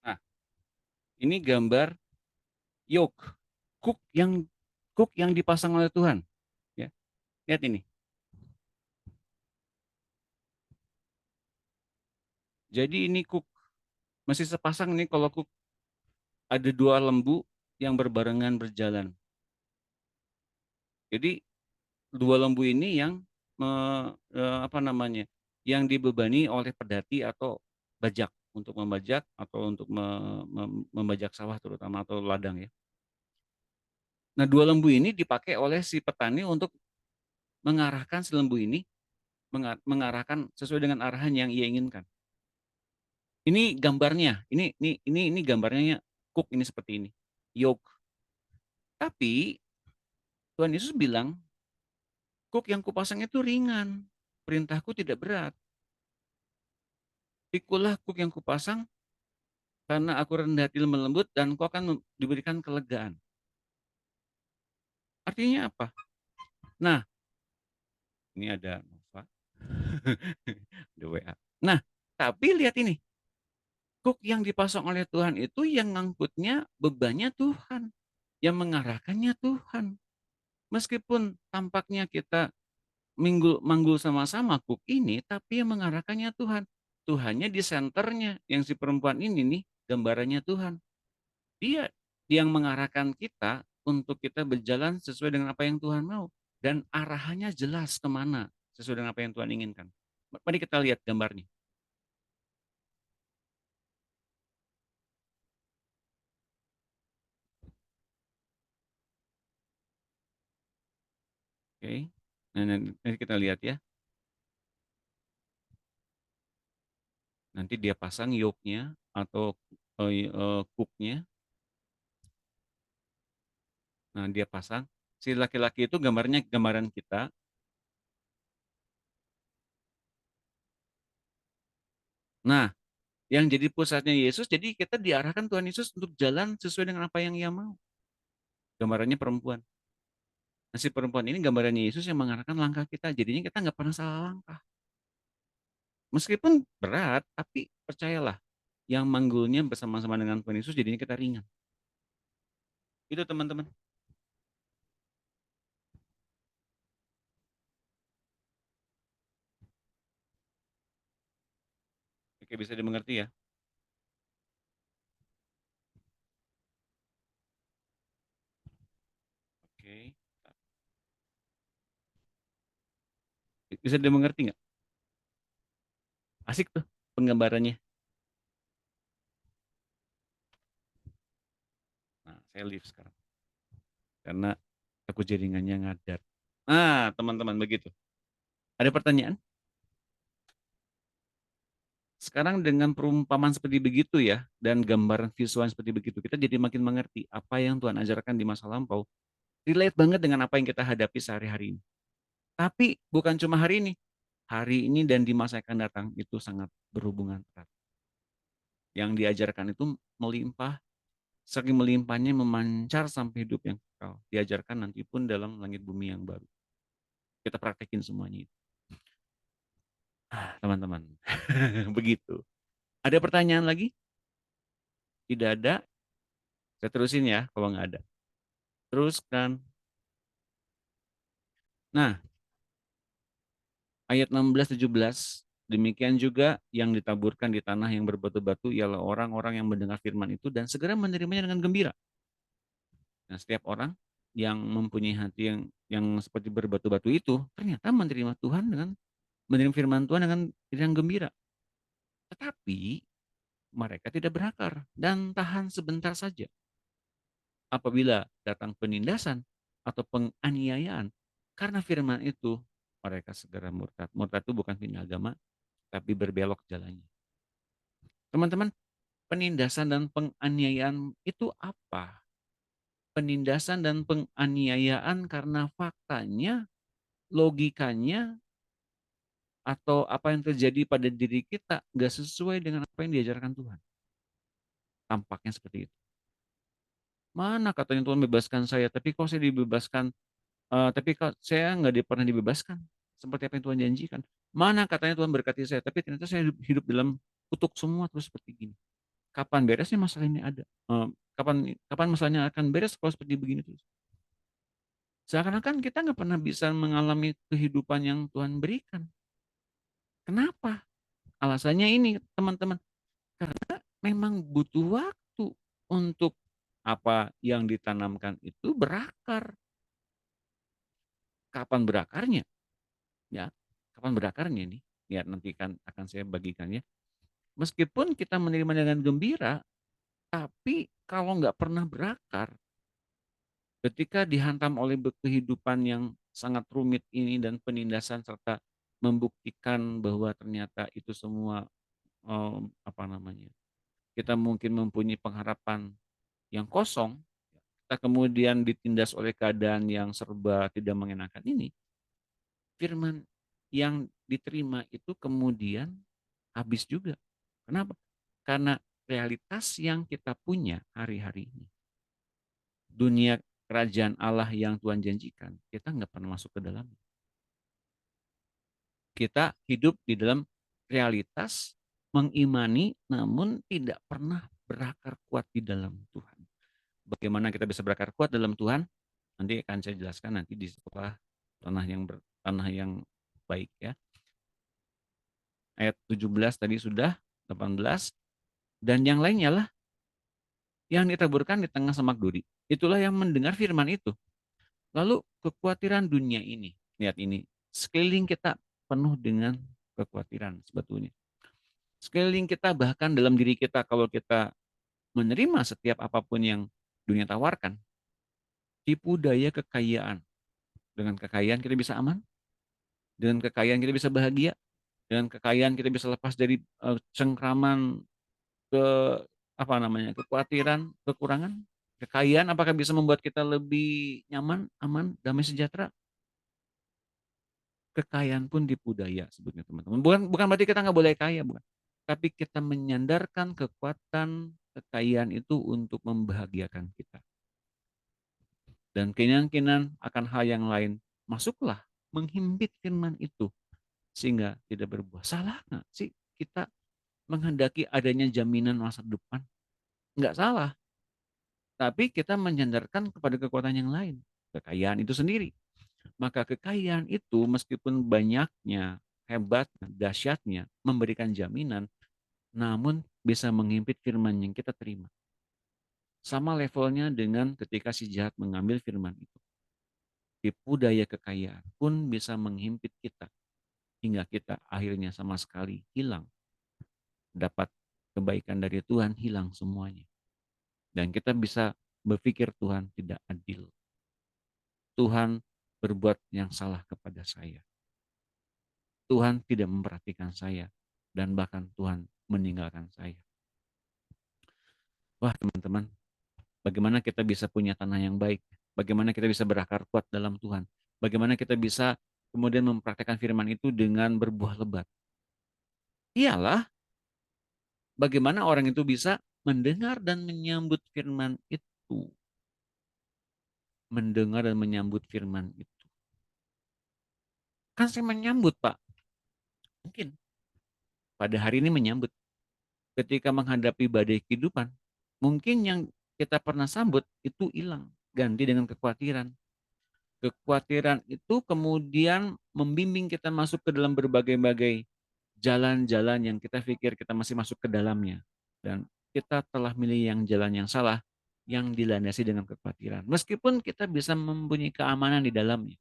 [SPEAKER 1] Nah, ini gambar yoke, cook yang dipasang oleh Tuhan. Ya, lihat ini. Jadi ini cook masih sepasang nih kalau cook ada dua lembu yang berbarengan berjalan. Jadi dua lembu ini yang apa namanya? Yang dibebani oleh pedati atau bajak untuk membajak atau untuk membajak sawah terutama atau ladang ya. Nah, dua lembu ini dipakai oleh si petani untuk mengarahkan si lembu ini mengarahkan sesuai dengan arahan yang ia inginkan. Ini gambarnya, ini gambarnya cook ini seperti ini, yoke. Tapi Tuhan Yesus bilang, cook yang kupasang itu ringan, perintahku tidak berat. Pikulah cook yang kupasang, karena aku rendah hati lemah lembut dan kau akan diberikan kelegaan. Artinya apa? Nah, ini ada Nova, ada WA. Nah, tapi lihat ini, cook yang dipasang oleh Tuhan itu yang ngangkutnya bebannya Tuhan, yang mengarahkannya Tuhan. Meskipun tampaknya kita manggul sama-sama cook ini, tapi yang mengarahkannya Tuhan. Tuhannya di senternya, yang si perempuan ini nih, gambarannya Tuhan. Dia yang mengarahkan kita untuk kita berjalan sesuai dengan apa yang Tuhan mau. Dan arahannya jelas kemana, sesuai dengan apa yang Tuhan inginkan. Mari kita lihat gambarnya. Oke, nah, nanti kita lihat ya. Nanti dia pasang yoke-nya atau cook-nya. Nah, dia pasang. Si laki-laki itu gambarnya gambaran kita. Nah, yang jadi pusatnya Yesus, jadi kita diarahkan Tuhan Yesus untuk jalan sesuai dengan apa yang Ia mau. Gambarannya perempuan. Nah, si perempuan ini gambarannya Yesus yang mengarahkan langkah kita. Jadinya kita nggak pernah salah langkah. Meskipun berat, tapi percayalah, yang manggulnya bersama-sama dengan Tuhan Yesus jadinya kita ringan. Itu teman-teman. Oke, bisa dimengerti ya. Bisa dimengerti nggak? Asik tuh penggambarannya. Nah, saya leave sekarang. Karena aku jaringannya ngadat. Nah, teman-teman begitu. Ada pertanyaan? Sekarang dengan perumpamaan seperti begitu ya, dan gambaran visual seperti begitu, kita jadi makin mengerti apa yang Tuhan ajarkan di masa lampau. Relate banget dengan apa yang kita hadapi sehari-hari ini. Tapi bukan cuma hari ini dan di masa yang akan datang itu sangat berhubungan erat. Yang diajarkan itu melimpah, saking melimpahnya memancar sampai hidup yang kekal. Diajarkan nanti pun dalam langit bumi yang baru. Kita praktekin semuanya itu. Teman-teman, begitu. Ada pertanyaan lagi? Tidak ada? Saya terusin ya kalau nggak ada. Teruskan. Nah, ayat 16-17, demikian juga yang ditaburkan di tanah yang berbatu-batu ialah orang-orang yang mendengar firman itu dan segera menerimanya dengan gembira. Nah, setiap orang yang mempunyai hati yang seperti berbatu-batu itu ternyata menerima Tuhan dengan menerima firman Tuhan dengan gembira. Tetapi mereka tidak berakar dan tahan sebentar saja. Apabila datang penindasan atau penganiayaan karena firman itu, mereka segera murtad. Murtad itu bukan pindah agama, tapi berbelok jalannya. Teman-teman, penindasan dan penganiayaan itu apa? Penindasan dan penganiayaan karena faktanya, logikanya, atau apa yang terjadi pada diri kita nggak sesuai dengan apa yang diajarkan Tuhan. Tampaknya seperti itu. Mana katanya Tuhan bebaskan saya, tapi kok saya dibebaskan, tapi kok saya nggak pernah dibebaskan seperti apa yang Tuhan janjikan. Mana katanya Tuhan berkati saya, tapi ternyata saya hidup dalam kutuk semua terus seperti gini. Kapan beresnya masalah ini ada? Kapan masalahnya akan beres kalau seperti begini terus? Seakan-akan kita nggak pernah bisa mengalami kehidupan yang Tuhan berikan. Kenapa? Alasannya ini, teman-teman. Karena memang butuh waktu untuk apa yang ditanamkan itu berakar. Kapan berakarnya? Ya, kapan berakarnya nih? Ya, nanti akan saya bagikan ya. Meskipun kita menerima dengan gembira, tapi kalau nggak pernah berakar, ketika dihantam oleh kehidupan yang sangat rumit ini dan penindasan serta membuktikan bahwa ternyata itu semua apa namanya, kita mungkin mempunyai pengharapan yang kosong, kita kemudian ditindas oleh keadaan yang serba tidak mengenakan ini, firman yang diterima itu kemudian habis juga. Kenapa? Karena realitas yang kita punya hari-hari ini, dunia kerajaan Allah yang Tuhan janjikan, kita nggak pernah masuk ke dalamnya. Kita hidup di dalam realitas mengimani namun tidak pernah berakar kuat di dalam Tuhan. Bagaimana kita bisa berakar kuat dalam Tuhan? Nanti akan saya jelaskan nanti di setelah tanah yang baik ya. Ayat 17 tadi sudah, 18 dan yang lainnya lah yang ditaburkan di tengah semak duri. Itulah yang mendengar firman itu. Lalu kekhawatiran dunia ini, lihat ini, sekeliling kita penuh dengan kekhawatiran sebetulnya. Sekeliling kita bahkan dalam diri kita kalau kita menerima setiap apapun yang dunia tawarkan, tipu daya kekayaan. Dengan kekayaan kita bisa aman, dengan kekayaan kita bisa bahagia, dengan kekayaan kita bisa lepas dari cengkraman ke apa namanya kekhawatiran, kekurangan. Kekayaan apakah bisa membuat kita lebih nyaman, aman, damai sejahtera? Kekayaan pun tipu daya sebetulnya teman-teman. Bukan berarti kita nggak boleh kaya, bukan. Tapi kita menyandarkan kekuatan kekayaan itu untuk membahagiakan kita. Dan keyakinan akan hal yang lain masuklah menghimpit firman itu sehingga tidak berbuah. Salah nggak sih kita menghendaki adanya jaminan masa depan? Nggak salah. Tapi kita menyandarkan kepada kekuatan yang lain. Kekayaan itu sendiri. Maka kekayaan itu meskipun banyaknya, hebatnya, dahsyatnya, memberikan jaminan, namun bisa menghimpit firman yang kita terima. Sama levelnya dengan ketika si jahat mengambil firman itu. Tipu daya kekayaan pun bisa menghimpit kita. hingga kita akhirnya sama sekali hilang. Dapat kebaikan dari Tuhan, hilang semuanya. Dan kita bisa berpikir Tuhan tidak adil. Tuhan berbuat yang salah kepada saya. Tuhan tidak memperhatikan saya. Dan bahkan Tuhan meninggalkan saya. Wah teman-teman, bagaimana kita bisa punya tanah yang baik? Bagaimana kita bisa berakar kuat dalam Tuhan? Bagaimana kita bisa kemudian mempraktekkan firman itu dengan berbuah lebat? Ialah bagaimana orang itu bisa mendengar dan menyambut firman itu. Mendengar dan menyambut firman itu. Kan saya menyambut, Pak. Mungkin pada hari ini menyambut. Ketika menghadapi badai kehidupan, mungkin yang kita pernah sambut itu hilang, ganti dengan kekhawatiran. Kekhawatiran itu kemudian membimbing kita masuk ke dalam berbagai-bagai jalan-jalan yang kita pikir kita masih masuk ke dalamnya. Dan kita telah milih yang jalan yang salah, yang dilandasi dengan kekhawatiran. Meskipun kita bisa mempunyai keamanan di dalamnya.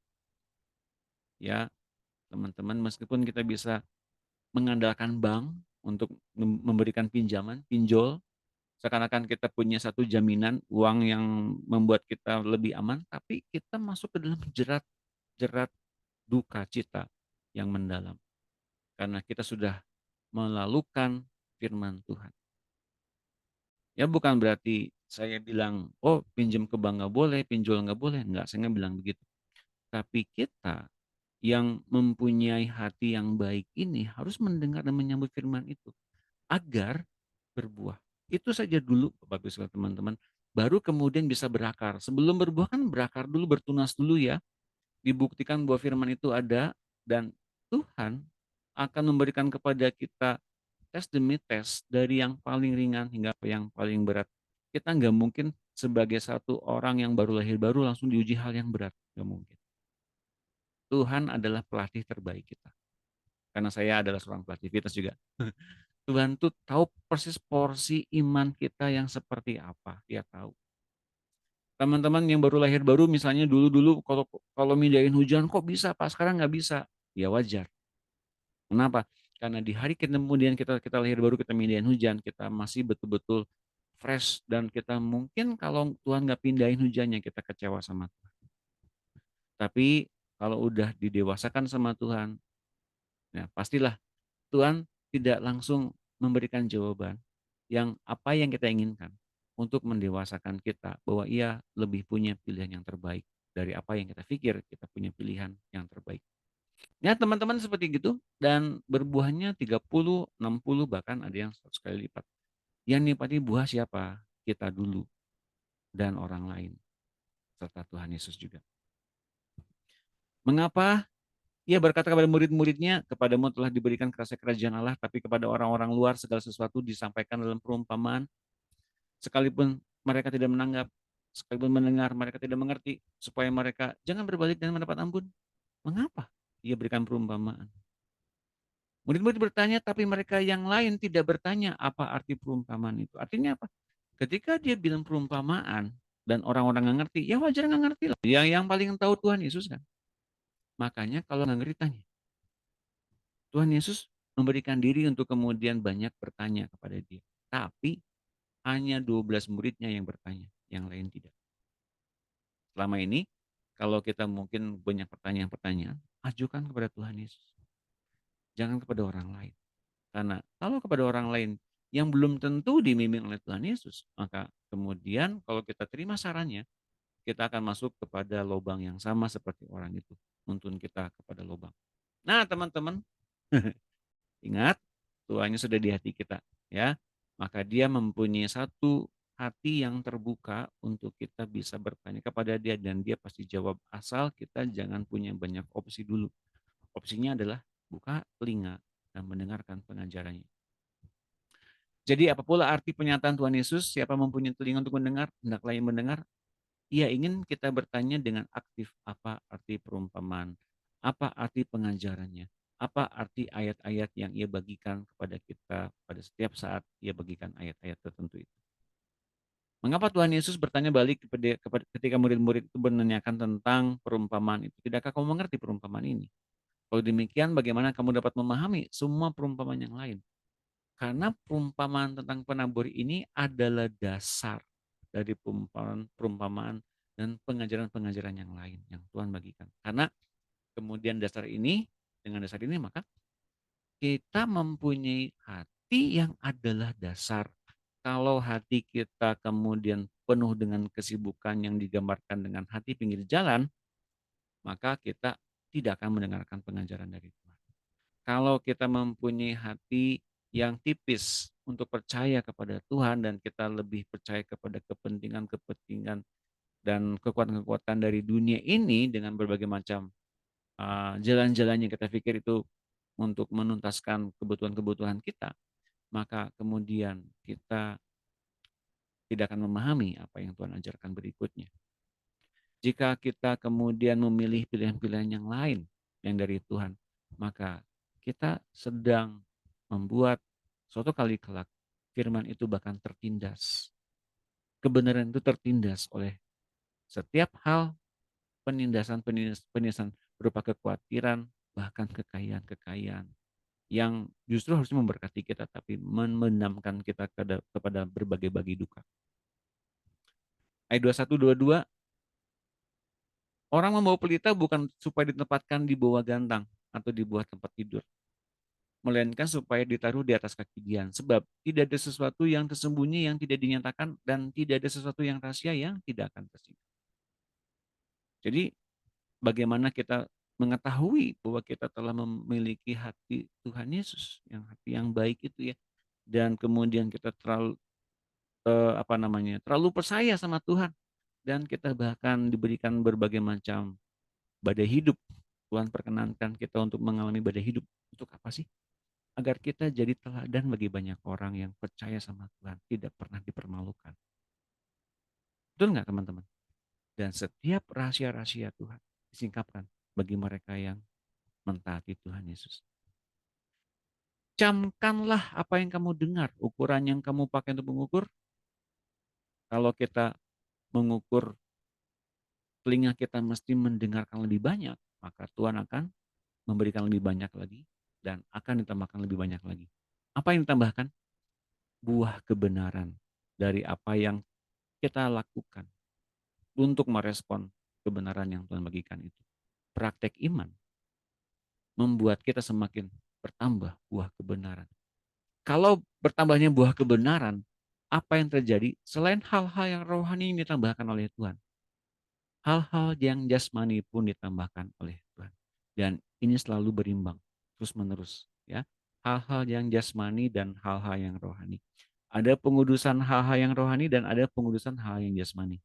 [SPEAKER 1] Ya, teman-teman, meskipun kita bisa mengandalkan bank untuk memberikan pinjaman, pinjol, seakan-akan kita punya satu jaminan uang yang membuat kita lebih aman, tapi kita masuk ke dalam jerat duka cita yang mendalam. Karena kita sudah melalukan firman Tuhan. Ya bukan berarti saya bilang, oh pinjam ke bank nggak boleh, pinjol nggak boleh. Enggak, saya nggak bilang begitu. Tapi kita yang mempunyai hati yang baik ini harus mendengar dan menyambut firman itu. Agar berbuah. Itu saja dulu Bapak Ibu teman-teman. Baru kemudian bisa berakar. Sebelum berbuah kan berakar dulu, bertunas dulu ya. Dibuktikan bahwa firman itu ada dan Tuhan akan memberikan kepada kita tes demi tes dari yang paling ringan hingga yang paling berat. Kita nggak mungkin sebagai satu orang yang baru lahir baru langsung diuji hal yang berat. Nggak mungkin. Tuhan adalah pelatih terbaik kita. Karena saya adalah seorang pelatih fitness juga. Tuhan tuh tahu persis porsi iman kita yang seperti apa. Dia tahu. Teman-teman yang baru lahir baru misalnya dulu-dulu kalau mindahin hujan kok bisa Pak, sekarang nggak bisa. Ya wajar. Kenapa? Karena di hari kemudian kita lahir baru, kita mindahin hujan, kita masih betul-betul fresh dan kita mungkin kalau Tuhan nggak pindahin hujannya kita kecewa sama Tuhan. Tapi kalau udah didewasakan sama Tuhan, ya pastilah Tuhan tidak langsung memberikan jawaban yang apa yang kita inginkan untuk mendewasakan kita bahwa ia lebih punya pilihan yang terbaik dari apa yang kita pikir kita punya pilihan yang terbaik. Ya teman-teman seperti gitu dan berbuahnya 30, 60 bahkan ada yang 100 kali lipat. Yang nikmati buah siapa? Kita dulu dan orang lain serta Tuhan Yesus juga. Mengapa ia berkata kepada murid-muridnya, kepadamu telah diberikan kuasa kerajaan Allah, tapi kepada orang-orang luar segala sesuatu disampaikan dalam perumpamaan, sekalipun mereka tidak menanggap, sekalipun mendengar mereka tidak mengerti, supaya mereka jangan berbalik dan mendapat ampun. Mengapa ia berikan perumpamaan? Murid-murid bertanya, tapi mereka yang lain tidak bertanya apa arti perumpamaan itu. Artinya apa? Ketika dia bilang perumpamaan dan orang-orang nggak ngerti, ya wajar nggak ngerti lah. Yang paling tahu Tuhan Yesus kan. Makanya kalau nggak ngerti tanya. Tuhan Yesus memberikan diri untuk kemudian banyak bertanya kepada dia. Tapi hanya 12 muridnya yang bertanya, yang lain tidak. Selama ini, kalau kita mungkin banyak pertanyaan-pertanyaan, ajukan kepada Tuhan Yesus. Jangan kepada orang lain. Karena kalau kepada orang lain yang belum tentu dibimbing oleh Tuhan Yesus, maka kemudian kalau kita terima sarannya, kita akan masuk kepada lubang yang sama seperti orang itu. Menuntun kita kepada lubang. Nah teman-teman, ingat, Tuhannya sudah di hati kita, ya. Maka dia mempunyai satu hati yang terbuka untuk kita bisa bertanya kepada dia dan dia pasti jawab asal kita jangan punya banyak opsi dulu. Opsinya adalah buka telinga dan mendengarkan pengajarannya. Jadi apa pula arti pernyataan Tuhan Yesus, siapa mempunyai telinga untuk mendengar, hendaklah yang mendengar. Ia ingin kita bertanya dengan aktif apa arti perumpamaan, apa arti pengajarannya, apa arti ayat-ayat yang ia bagikan kepada kita pada setiap saat ia bagikan ayat-ayat tertentu itu. Mengapa Tuhan Yesus bertanya balik ketika murid-murid itu menanyakan tentang perumpamaan itu? Tidakkah kamu mengerti perumpamaan ini? Kalau demikian, bagaimana kamu dapat memahami semua perumpamaan yang lain? Karena perumpamaan tentang penabur ini adalah dasar dari perumpamaan dan pengajaran-pengajaran yang lain yang Tuhan bagikan. Karena kemudian dengan dasar ini maka kita mempunyai hati yang adalah dasar. Kalau hati kita kemudian penuh dengan kesibukan yang digambarkan dengan hati pinggir jalan, maka kita tidak akan mendengarkan pengajaran dari Tuhan. Kalau kita mempunyai hati yang tipis untuk percaya kepada Tuhan dan kita lebih percaya kepada kepentingan-kepentingan dan kekuatan-kekuatan dari dunia ini dengan berbagai macam jalan-jalan yang kita pikir itu untuk menuntaskan kebutuhan-kebutuhan kita, maka kemudian kita tidak akan memahami apa yang Tuhan ajarkan berikutnya. Jika kita kemudian memilih pilihan-pilihan yang lain yang dari Tuhan, maka kita sedang membuat suatu kali kelak firman itu bahkan tertindas. Kebenaran itu tertindas oleh setiap hal penindasan berupa kekhawatiran, bahkan kekayaan-kekayaan yang justru harus memberkati kita tapi memendamkan kita kepada berbagai-bagai duka. Ayat 21-22, orang membawa pelita bukan supaya ditempatkan di bawah gantang atau di bawah tempat tidur, melainkan supaya ditaruh di atas kaki Dian. Sebab tidak ada sesuatu yang tersembunyi yang tidak dinyatakan dan tidak ada sesuatu yang rahasia yang tidak akan tersingkap. Jadi bagaimana kita mengetahui bahwa kita telah memiliki hati Tuhan Yesus, yang hati yang baik itu ya, dan kemudian kita terlalu percaya sama Tuhan dan kita bahkan diberikan berbagai macam badai hidup. Tuhan perkenankan kita untuk mengalami badai hidup. Untuk apa sih? Agar kita jadi teladan bagi banyak orang yang percaya sama Tuhan, tidak pernah dipermalukan. Betul nggak teman-teman? Dan setiap rahasia-rahasia Tuhan disingkapkan bagi mereka yang mentaati Tuhan Yesus. Camkanlah apa yang kamu dengar, ukuran yang kamu pakai untuk mengukur. Kalau kita mengukur telinga kita mesti mendengarkan lebih banyak, maka Tuhan akan memberikan lebih banyak lagi dan akan ditambahkan lebih banyak lagi. Apa yang ditambahkan? Buah kebenaran dari apa yang kita lakukan untuk merespon kebenaran yang Tuhan bagikan itu. Praktek iman membuat kita semakin bertambah buah kebenaran. Kalau bertambahnya buah kebenaran, apa yang terjadi selain hal-hal yang rohani yang ditambahkan oleh Tuhan? Hal-hal yang jasmani pun ditambahkan oleh Tuhan. Dan ini selalu berimbang, terus-menerus. Ya. Hal-hal yang jasmani dan hal-hal yang rohani. Ada pengudusan hal-hal yang rohani dan ada pengudusan hal yang jasmani.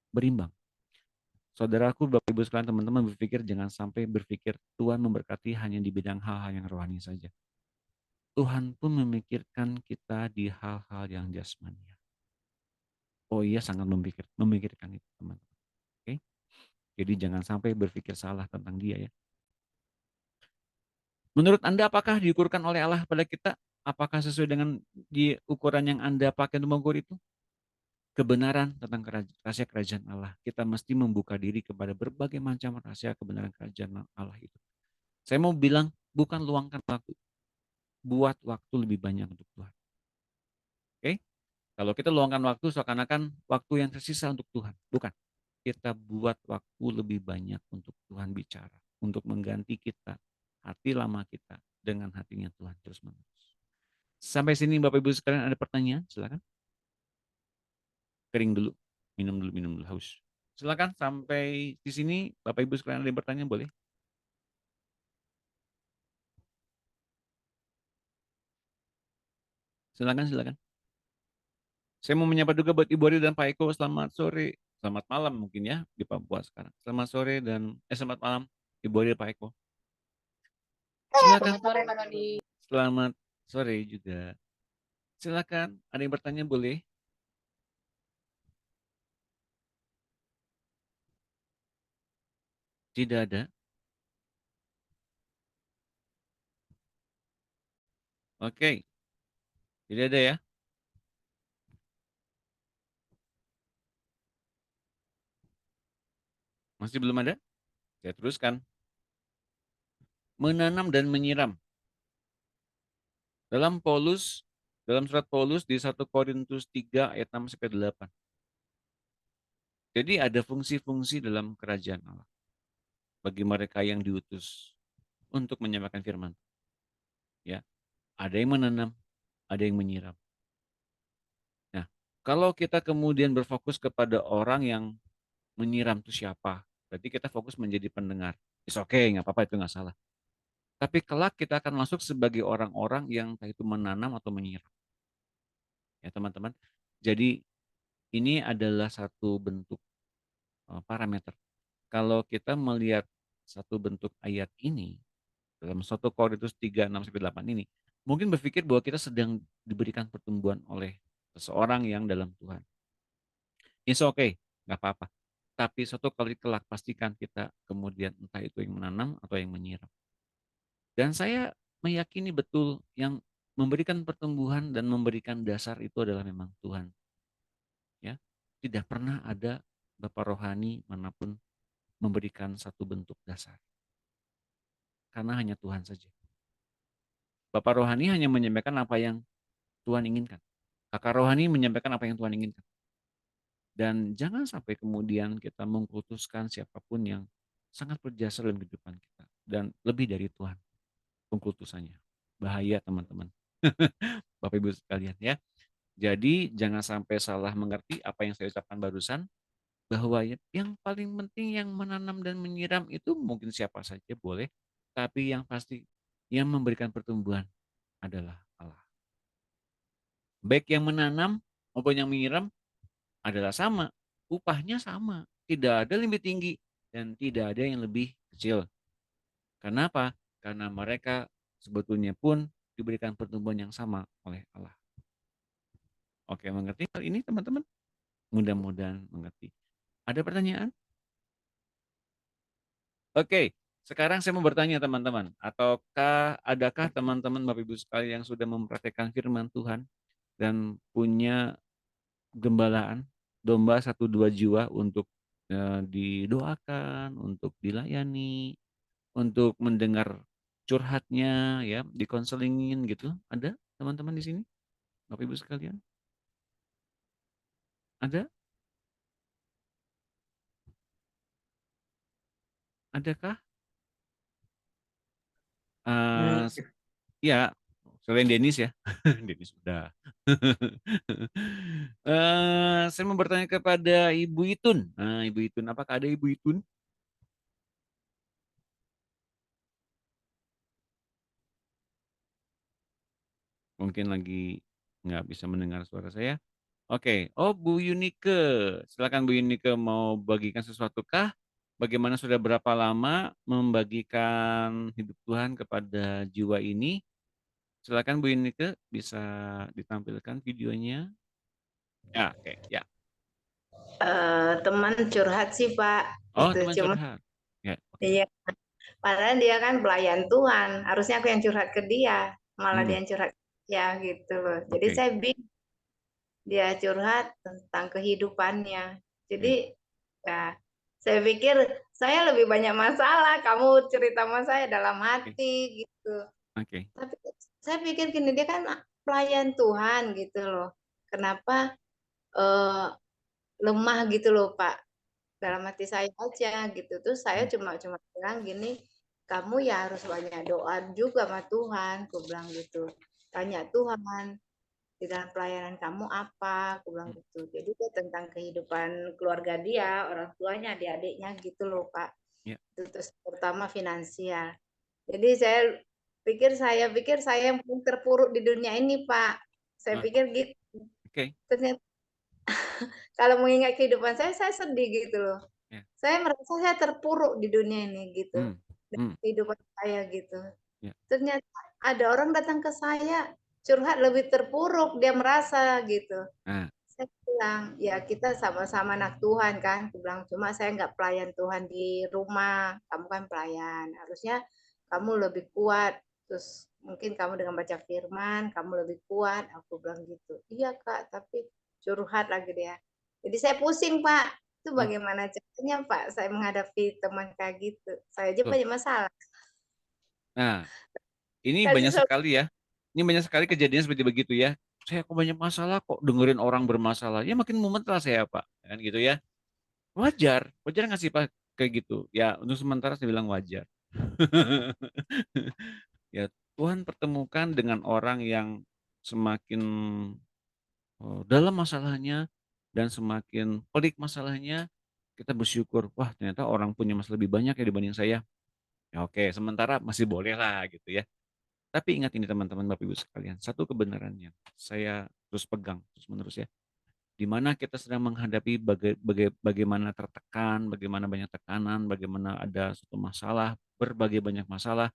[SPEAKER 1] Berimbang. Saudaraku, Bapak Ibu sekalian, teman-teman berpikir jangan sampai berpikir Tuhan memberkati hanya di bidang hal-hal yang rohani saja. Tuhan pun memikirkan kita di hal-hal yang jasmani. Oh iya, sangat memikirkan itu, teman-teman. Oke? Jadi jangan sampai berpikir salah tentang dia ya. Menurut Anda apakah diukurkan oleh Allah pada kita? Apakah sesuai dengan di ukuran yang Anda pakai untuk mengukur itu? Kebenaran tentang rahasia kerajaan Allah. Kita mesti membuka diri kepada berbagai macam rahasia kebenaran kerajaan Allah itu. Saya mau bilang, bukan luangkan waktu. Buat waktu lebih banyak untuk Tuhan. Oke? Kalau kita luangkan waktu, seakan-akan waktu yang tersisa untuk Tuhan. Bukan. Kita buat waktu lebih banyak untuk Tuhan bicara. Untuk mengganti kita, hati lama kita, dengan hatinya Tuhan terus-menerus. Sampai sini Bapak Ibu sekalian ada pertanyaan? Silakan. Kering dulu, minum dulu haus. Silakan sampai di sini Bapak Ibu sekalian ada yang bertanya boleh? Silakan. Saya mau menyapa juga buat Ibu Ari dan Pak Eko. Selamat sore, selamat malam mungkin ya di Papua sekarang. Selamat sore dan selamat malam Ibu Ari dan Pak Eko. Silakan.
[SPEAKER 3] Selamat sore Pak Doni.
[SPEAKER 1] Selamat sore juga. Silakan, ada yang bertanya boleh? Tidak ada. Oke. Tidak ada ya. Masih belum ada? Saya teruskan. menanam dan menyiram. Dalam surat Paulus di 1 Korintus 3 ayat 6 sampai 8. Jadi ada fungsi-fungsi dalam kerajaan Allah bagi mereka yang diutus untuk menyampaikan firman. Ya, ada yang menanam, ada yang menyiram. Nah, kalau kita kemudian berfokus kepada orang yang menyiram itu siapa, berarti kita fokus menjadi pendengar. It's okay, nggak apa-apa, itu nggak salah. Tapi kelak kita akan masuk sebagai orang-orang yang entah itu menanam atau menyiram. Ya teman-teman. Jadi ini adalah satu bentuk parameter. Kalau kita melihat satu bentuk ayat ini dalam 1 Korintus 3, 6-8 ini, mungkin berpikir bahwa kita sedang diberikan pertumbuhan oleh seseorang yang dalam Tuhan. It's okay, nggak apa-apa. Tapi suatu kali kelak pastikan kita kemudian entah itu yang menanam atau yang menyiram. Dan saya meyakini betul yang memberikan pertumbuhan dan memberikan dasar itu adalah memang Tuhan. Ya, tidak pernah ada Bapak rohani manapun memberikan satu bentuk dasar. Karena hanya Tuhan saja. Bapak rohani hanya menyampaikan apa yang Tuhan inginkan. Kakak rohani menyampaikan apa yang Tuhan inginkan. Dan jangan sampai kemudian kita mengkultuskan siapapun yang sangat berjasa dalam kehidupan kita. Dan lebih dari Tuhan pengkultusannya. Bahaya teman-teman. Bapak Ibu sekalian ya. Jadi jangan sampai salah mengerti apa yang saya ucapkan barusan. Bahwa yang paling penting yang menanam dan menyiram itu mungkin siapa saja boleh. Tapi yang pasti yang memberikan pertumbuhan adalah Allah. Baik yang menanam maupun yang menyiram adalah sama. Upahnya sama. Tidak ada yang lebih tinggi dan tidak ada yang lebih kecil. Kenapa? Karena mereka sebetulnya pun diberikan pertumbuhan yang sama oleh Allah. Oke, mengerti hal ini teman-teman? Mudah-mudahan mengerti. Ada pertanyaan? Oke, sekarang saya mau bertanya teman-teman. Adakah teman-teman Bapak Ibu sekalian yang sudah mempraktekkan firman Tuhan dan punya gembalaan domba 1-2 jiwa untuk didoakan, untuk dilayani, untuk mendengar curhatnya, ya, dikonselingin gitu. Ada teman-teman di sini, Bapak Ibu sekalian? Ada? Adakah? Ya, selain Denis ya, Denis sudah. Saya mau bertanya kepada Ibu Itun. Nah, Ibu Itun, apakah ada Ibu Itun? Mungkin lagi nggak bisa mendengar suara saya. Oke, oh Bu Yunike, silakan Bu Yunike mau bagikan sesuatu kah? Bagaimana sudah berapa lama membagikan hidup Tuhan kepada jiwa ini? Silakan Bu Yunike, bisa ditampilkan videonya. Ya, oke, ya.
[SPEAKER 3] Teman curhat sih Pak.
[SPEAKER 1] Oh,
[SPEAKER 3] Itu
[SPEAKER 1] teman
[SPEAKER 3] cuma
[SPEAKER 1] curhat. Ya, oke.
[SPEAKER 3] iya. Padahal dia kan pelayan Tuhan. Harusnya aku yang curhat ke dia, malah dia yang curhat ya gitu loh. Jadi
[SPEAKER 1] Oke.
[SPEAKER 3] saya bingung dia curhat tentang kehidupannya. Jadi ya saya pikir saya lebih banyak masalah. Kamu cerita sama saya dalam hati gitu.
[SPEAKER 1] Oke.
[SPEAKER 3] Tapi saya pikir gini, dia kan pelayan Tuhan gitu loh. Kenapa lemah gitu loh Pak? Dalam hati saya aja gitu. Terus saya cuma bilang gini, kamu ya harus banyak doa juga sama Tuhan, aku bilang gitu. Tanya Tuhan di dalam pelayanan kamu apa, aku bilang gitu. Jadi itu tentang kehidupan keluarga dia, orang tuanya, adik-adiknya gitu loh Pak.
[SPEAKER 1] Ya.
[SPEAKER 3] Terus terutama finansial. Jadi saya pikir saya yang paling terpuruk di dunia ini Pak. Saya pikir gitu.
[SPEAKER 1] Oke.
[SPEAKER 3] Ternyata kalau mengingat kehidupan saya sedih gitu loh.
[SPEAKER 1] Ya.
[SPEAKER 3] Saya merasa saya terpuruk di dunia ini gitu. Kehidupan saya gitu.
[SPEAKER 1] Ya.
[SPEAKER 3] Ternyata ada orang datang ke saya curhat lebih terpuruk, dia merasa gitu. Saya bilang, ya kita sama-sama anak Tuhan kan. Aku bilang, cuma saya nggak pelayan Tuhan di rumah. Kamu kan pelayan. Harusnya kamu lebih kuat. Terus mungkin kamu dengan baca firman, kamu lebih kuat. Aku bilang gitu. Iya Kak, tapi curhat lagi dia. Jadi saya pusing Pak. Itu bagaimana caranya Pak saya menghadapi teman kayak gitu. Saya aja banyak masalah.
[SPEAKER 1] Nah, ini
[SPEAKER 3] Kasih
[SPEAKER 1] banyak
[SPEAKER 3] solusi.
[SPEAKER 1] sekali ya. Ini banyak sekali kejadian seperti begitu ya. Saya kok banyak masalah kok dengerin orang bermasalah. Ya makin mumet lah saya Pak. Kan gitu ya. Wajar. Wajar nggak sih Pak kayak gitu? Ya untuk sementara saya bilang wajar. Ya Tuhan pertemukan dengan orang yang semakin dalam masalahnya dan semakin pelik masalahnya, kita bersyukur, wah ternyata orang punya masalah lebih banyak ya dibanding saya. Ya oke, sementara masih boleh lah gitu ya. Tapi ingat ini teman-teman Bapak Ibu sekalian, satu kebenaran yang saya terus pegang terus menerus ya. Di mana kita sedang menghadapi bagaimana tertekan, bagaimana banyak tekanan, bagaimana ada suatu masalah, berbagai banyak masalah,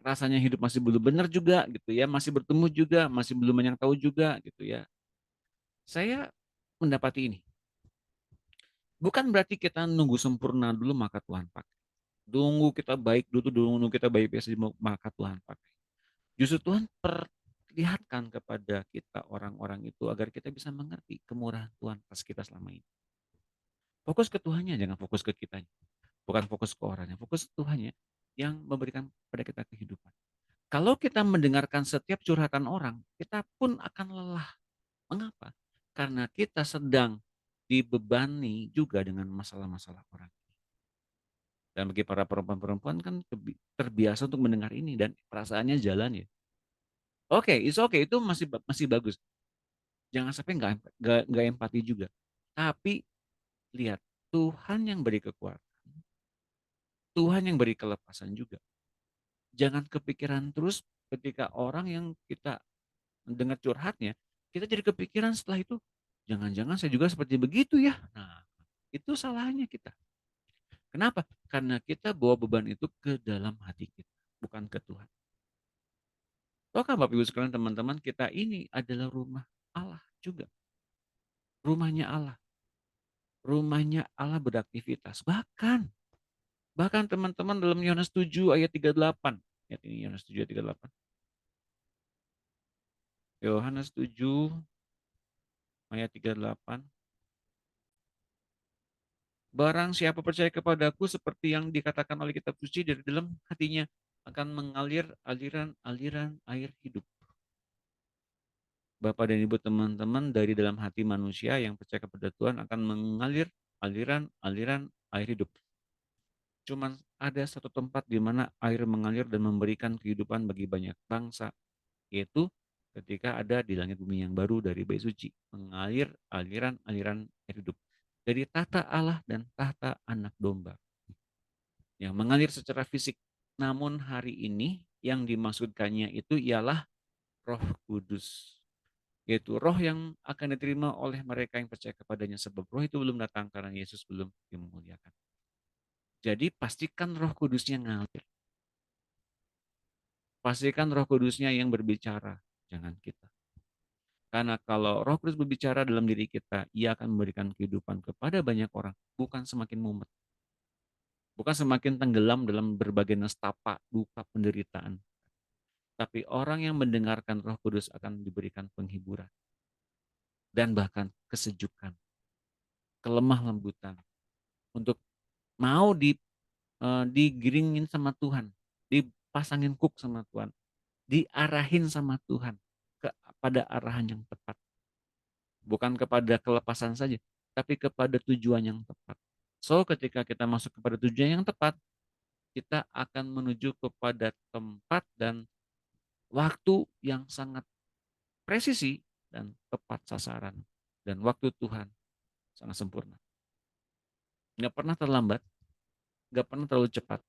[SPEAKER 1] rasanya hidup masih belum benar juga gitu ya, masih bertemu juga, masih belum banyak tahu juga gitu ya. Saya mendapati ini, bukan berarti kita nunggu sempurna dulu maka Tuhan pakai. Tunggu kita baik dulu, nunggu kita baik biasa maka Tuhan pakai. Justru Tuhan perlihatkan kepada kita orang-orang itu agar kita bisa mengerti kemurahan Tuhan atas kita selama ini. Fokus ke Tuhannya, jangan fokus ke kitanya. Bukan fokus ke orangnya, fokus ke Tuhannya yang memberikan pada kita kehidupan. Kalau kita mendengarkan setiap curhatan orang, kita pun akan lelah. Mengapa? Karena kita sedang dibebani juga dengan masalah-masalah orang. Dan bagi para perempuan-perempuan kan terbiasa untuk mendengar ini dan perasaannya jalan ya. Oke, itu masih bagus. Jangan sampai nggak empati juga. Tapi lihat, Tuhan yang beri kekuatan, Tuhan yang beri kelepasan juga. Jangan kepikiran terus ketika orang yang kita mendengar curhatnya, kita jadi kepikiran setelah itu, jangan-jangan saya juga seperti begitu ya. Nah, itu salahnya kita. Kenapa? Karena kita bawa beban itu ke dalam hati kita, bukan ke Tuhan. Tahukah Bapak Ibu sekalian teman-teman, kita ini adalah rumah Allah juga. Rumahnya Allah. Rumahnya Allah beraktivitas. Bahkan teman-teman dalam Yohanes 7 ayat 38. Lihat ini Yohanes 7 ayat 38. Yohanes 7 ayat 38. Barang siapa percaya kepadaku seperti yang dikatakan oleh kitab suci, dari dalam hatinya akan mengalir aliran-aliran air hidup. Bapak dan Ibu teman-teman, dari dalam hati manusia yang percaya kepada Tuhan akan mengalir aliran-aliran air hidup. Cuman ada satu tempat di mana air mengalir dan memberikan kehidupan bagi banyak bangsa, yaitu ketika ada di langit bumi yang baru dari bait suci, mengalir aliran-aliran air hidup dari tahta Allah dan tahta anak domba, yang mengalir secara fisik. Namun hari ini yang dimaksudkannya itu ialah Roh Kudus, yaitu roh yang akan diterima oleh mereka yang percaya kepadanya, sebab roh itu belum datang karena Yesus belum dimuliakan. Jadi pastikan Roh Kudusnya ngalir. Pastikan Roh Kudusnya yang berbicara, jangan kita. Karena kalau Roh Kudus berbicara dalam diri kita, Ia akan memberikan kehidupan kepada banyak orang, bukan semakin mumet. Bukan semakin tenggelam dalam berbagai nestapa, duka, penderitaan. Tapi orang yang mendengarkan Roh Kudus akan diberikan penghiburan. Dan bahkan kesejukan, kelemah lembutan. Untuk mau digiringin sama Tuhan, dipasangin kuk sama Tuhan, diarahin sama Tuhan kepada arahan yang tepat. Bukan kepada kelepasan saja, tapi kepada tujuan yang tepat. So, ketika kita masuk kepada tujuan yang tepat, kita akan menuju kepada tempat dan waktu yang sangat presisi dan tepat sasaran. Dan waktu Tuhan sangat sempurna. Nggak pernah terlambat, nggak pernah terlalu cepat,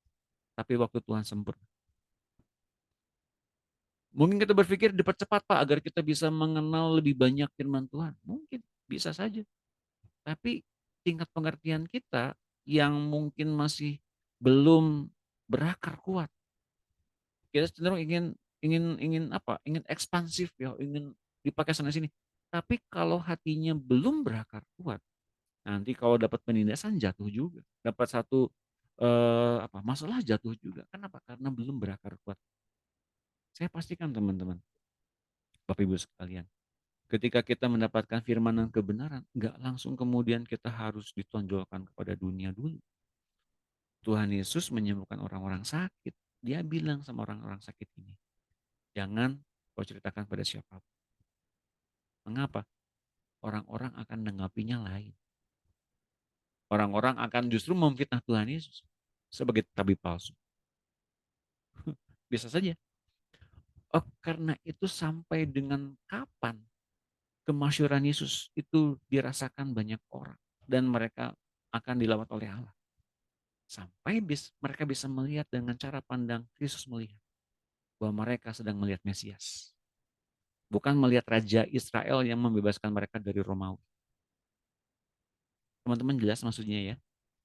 [SPEAKER 1] tapi waktu Tuhan sempurna. Mungkin kita berpikir dipercepat Pak agar kita bisa mengenal lebih banyak firman Tuhan. Mungkin, bisa saja. Tapi tingkat pengertian kita yang mungkin masih belum berakar kuat. Kita cenderung ingin apa? Ingin ekspansif ya, ingin dipakai sana sini. Tapi kalau hatinya belum berakar kuat, nanti kalau dapat penindasan jatuh juga. Dapat satu masalah jatuh juga. Kenapa? Karena belum berakar kuat. Saya pastikan teman-teman, Bapak Ibu sekalian, ketika kita mendapatkan firman dan kebenaran, nggak langsung kemudian kita harus ditonjolkan kepada dunia dulu. Tuhan Yesus menyembuhkan orang-orang sakit. Dia bilang sama orang-orang sakit ini, jangan kau ceritakan pada siapapun. Mengapa? Orang-orang akan menanggapinya lain. Orang-orang akan justru memfitnah Tuhan Yesus sebagai tabib palsu. Bisa saja. Oh, karena itu sampai dengan kapan kemasyhuran Yesus itu dirasakan banyak orang dan mereka akan dilawat oleh Allah. Sampai mereka bisa melihat dengan cara pandang Kristus melihat bahwa mereka sedang melihat Mesias. Bukan melihat Raja Israel yang membebaskan mereka dari Romawi. Teman-teman jelas maksudnya ya?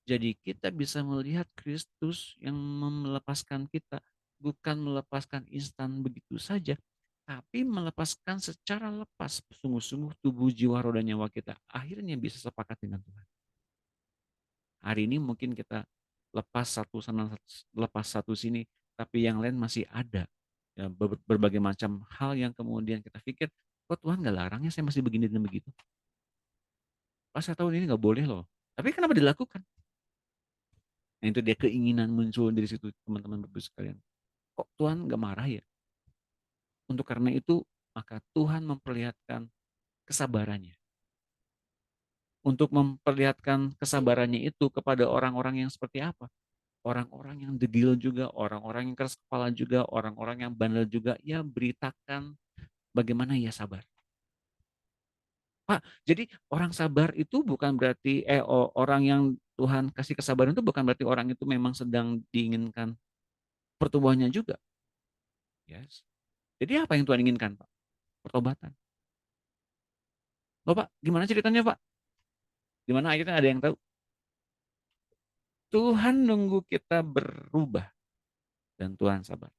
[SPEAKER 1] Jadi kita bisa melihat Kristus yang melepaskan kita, bukan melepaskan instan begitu saja, tapi melepaskan secara lepas, sungguh-sungguh tubuh, jiwa, roh, dan nyawa kita. Akhirnya bisa sepakat dengan Tuhan. Hari ini mungkin kita lepas satu sana, lepas satu sini, tapi yang lain masih ada. Ya, berbagai macam hal yang kemudian kita pikir, kok Tuhan nggak larangnya saya masih begini dan begitu. Pas saya tahu ini nggak boleh loh. Tapi kenapa dilakukan? Nah, itu dia keinginan muncul dari situ, teman-teman Bapak sekalian. Kok Tuhan nggak marah ya? Untuk karena itu, maka Tuhan memperlihatkan kesabarannya. Untuk memperlihatkan kesabarannya itu kepada orang-orang yang seperti apa? Orang-orang yang degil juga, orang-orang yang keras kepala juga, orang-orang yang bandel juga, ya beritakan bagaimana ia sabar. Pak, jadi orang sabar itu bukan berarti, orang yang Tuhan kasih kesabaran itu bukan berarti orang itu memang sedang diinginkan pertumbuhannya juga. Yes. Jadi apa yang Tuhan inginkan, Pak? Pertobatan. Loh, Pak, gimana ceritanya, Pak? Gimana akhirnya ada yang tahu? Tuhan nunggu kita berubah dan Tuhan sabar.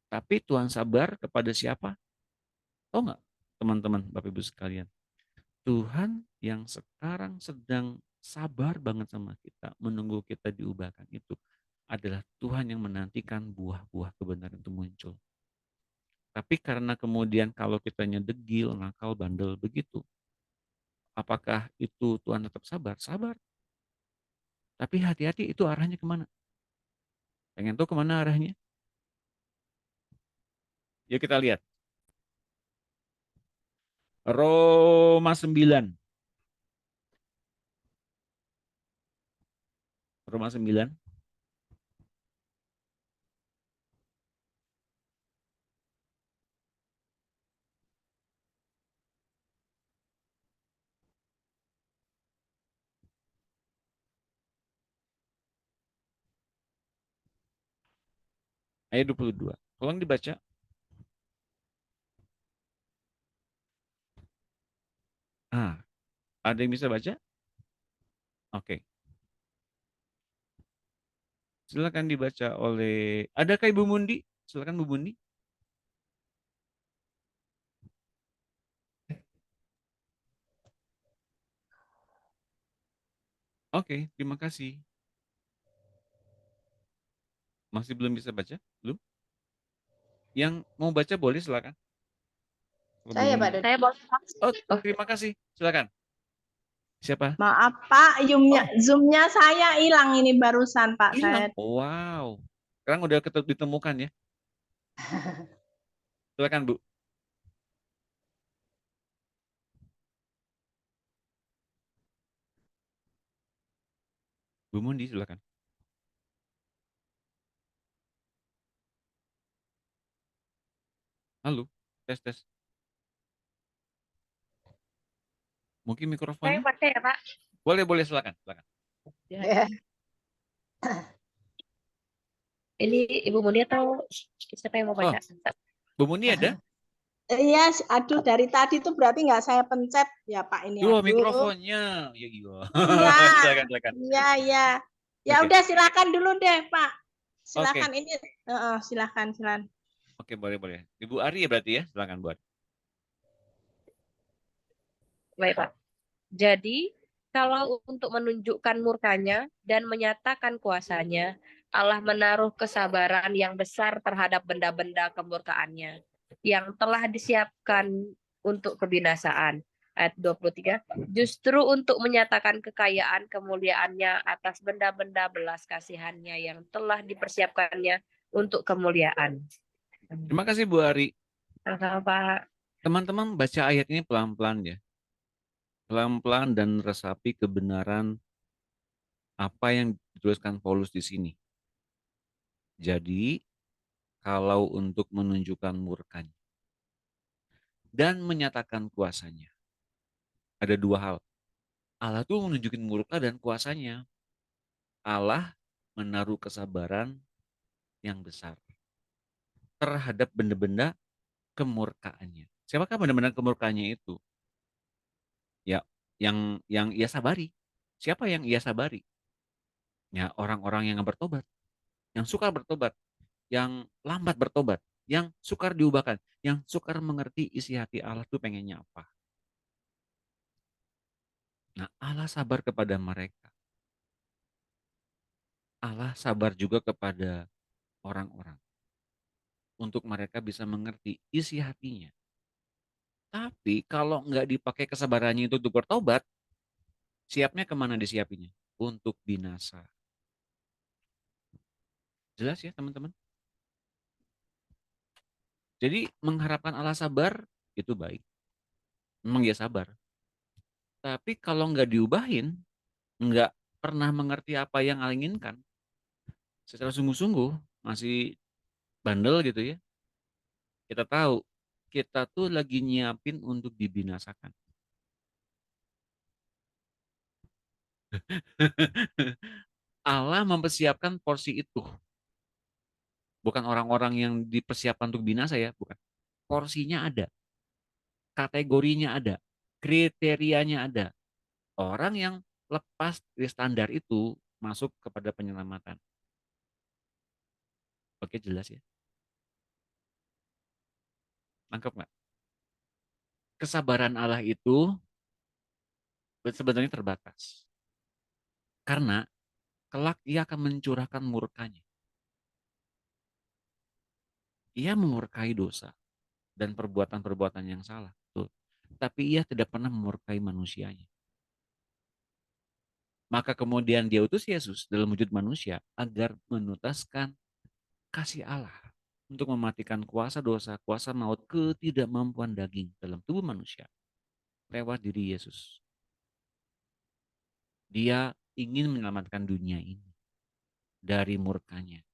[SPEAKER 1] Tapi Tuhan sabar kepada siapa? Tahu nggak, teman-teman, Bapak Ibu sekalian? Tuhan yang sekarang sedang sabar banget sama kita, menunggu kita diubahkan itu adalah Tuhan yang menantikan buah-buah kebenaran itu muncul. Tapi karena kemudian kalau kitanya degil, nakal, bandel begitu, apakah itu Tuhan tetap sabar? Sabar. Tapi hati-hati itu arahnya kemana? Pengen tahu kemana arahnya? Yuk kita lihat. Roma 9. Roma 9. Ayat 22. Tolong dibaca. Ada yang bisa baca? Oke. Silakan dibaca oleh, adakah Ibu Mundi? Silakan Bu Mundi. Oke, terima kasih. Masih belum bisa baca? Belum? Yang mau baca boleh silakan.
[SPEAKER 3] Saya, Pak Dodi.
[SPEAKER 2] Saya boleh.
[SPEAKER 1] Oh, terima kasih. Silakan. Siapa?
[SPEAKER 7] Maaf Pak, Zoom-nya saya hilang ini barusan Pak.
[SPEAKER 1] Hilang. Wow. Sekarang udah ditemukan ya. Silakan Bu. Bu Mundi silakan. Halo, tes. Mungkin mikrofonnya?
[SPEAKER 2] Saya pakai ya, Pak.
[SPEAKER 1] Boleh silakan.
[SPEAKER 3] Ya.
[SPEAKER 2] Ini Ibu Mulia atau siapa yang mau baca?
[SPEAKER 1] Bu Mundi ada?
[SPEAKER 7] Iya, aduh dari tadi tuh berarti nggak saya pencet ya Pak ini.
[SPEAKER 1] Duh, mikrofonnya. Ya iya. Silakan.
[SPEAKER 7] Iya. Ya
[SPEAKER 1] Oke.
[SPEAKER 7] udah silakan dulu deh Pak. Silakan
[SPEAKER 1] Oke.
[SPEAKER 7] ini. Silakan.
[SPEAKER 1] Oke, boleh. Ibu Ari ya berarti ya? Silakan buat.
[SPEAKER 2] Baik, Pak. Jadi, kalau untuk menunjukkan murkanya dan menyatakan kuasanya, Allah menaruh kesabaran yang besar terhadap benda-benda kemurkaannya yang telah disiapkan untuk kebinasaan. ayat 23, justru untuk menyatakan kekayaan kemuliaannya atas benda-benda belas kasihannya yang telah dipersiapkannya untuk kemuliaan.
[SPEAKER 1] Terima kasih Bu Ari.
[SPEAKER 2] Sama Pak.
[SPEAKER 1] Teman-teman baca ayat ini pelan-pelan ya. Pelan-pelan dan resapi kebenaran apa yang dituliskan Paulus di sini. Jadi, kalau untuk menunjukkan murkanya dan menyatakan kuasanya, ada dua hal. Allah tuh menunjukin murka dan kuasanya. Allah menaruh kesabaran yang besar terhadap benda-benda kemurkaannya. Siapakah benda-benda kemurkaannya itu? Ya, yang ia sabari. Siapa yang ia sabari? Ya, orang-orang yang bertobat, yang sukar bertobat, yang lambat bertobat, yang sukar diubahkan, yang sukar mengerti isi hati Allah tuh pengennya apa. Nah, Allah sabar kepada mereka. Allah sabar juga kepada orang-orang untuk mereka bisa mengerti isi hatinya. Tapi kalau nggak dipakai kesabarannya itu untuk bertobat, siapnya kemana disiapinya? Untuk binasa. Jelas ya teman-teman? Jadi mengharapkan Allah sabar itu baik. Memang dia sabar. Tapi kalau nggak diubahin, nggak pernah mengerti apa yang Allah inginkan, secara sungguh-sungguh masih bandel gitu ya. Kita tahu kita tuh lagi nyiapin untuk dibinasakan. Allah mempersiapkan porsi itu. Bukan orang-orang yang dipersiapkan untuk binasa ya, bukan. Porsinya ada, kategorinya ada, kriterianya ada. Orang yang lepas dari standar itu masuk kepada penyelamatan. Oke, jelas ya. Lengkap nggak? Kesabaran Allah itu sebenarnya terbatas. Karena kelak ia akan mencurahkan murkanya. Ia memurkai dosa dan perbuatan-perbuatan yang salah. Betul. Tapi ia tidak pernah memurkai manusianya. Maka kemudian dia utus Yesus dalam wujud manusia agar menuntaskan kasih Allah untuk mematikan kuasa dosa, kuasa maut, ketidakmampuan daging dalam tubuh manusia lewat diri Yesus. Dia ingin menyelamatkan dunia ini dari murkanya.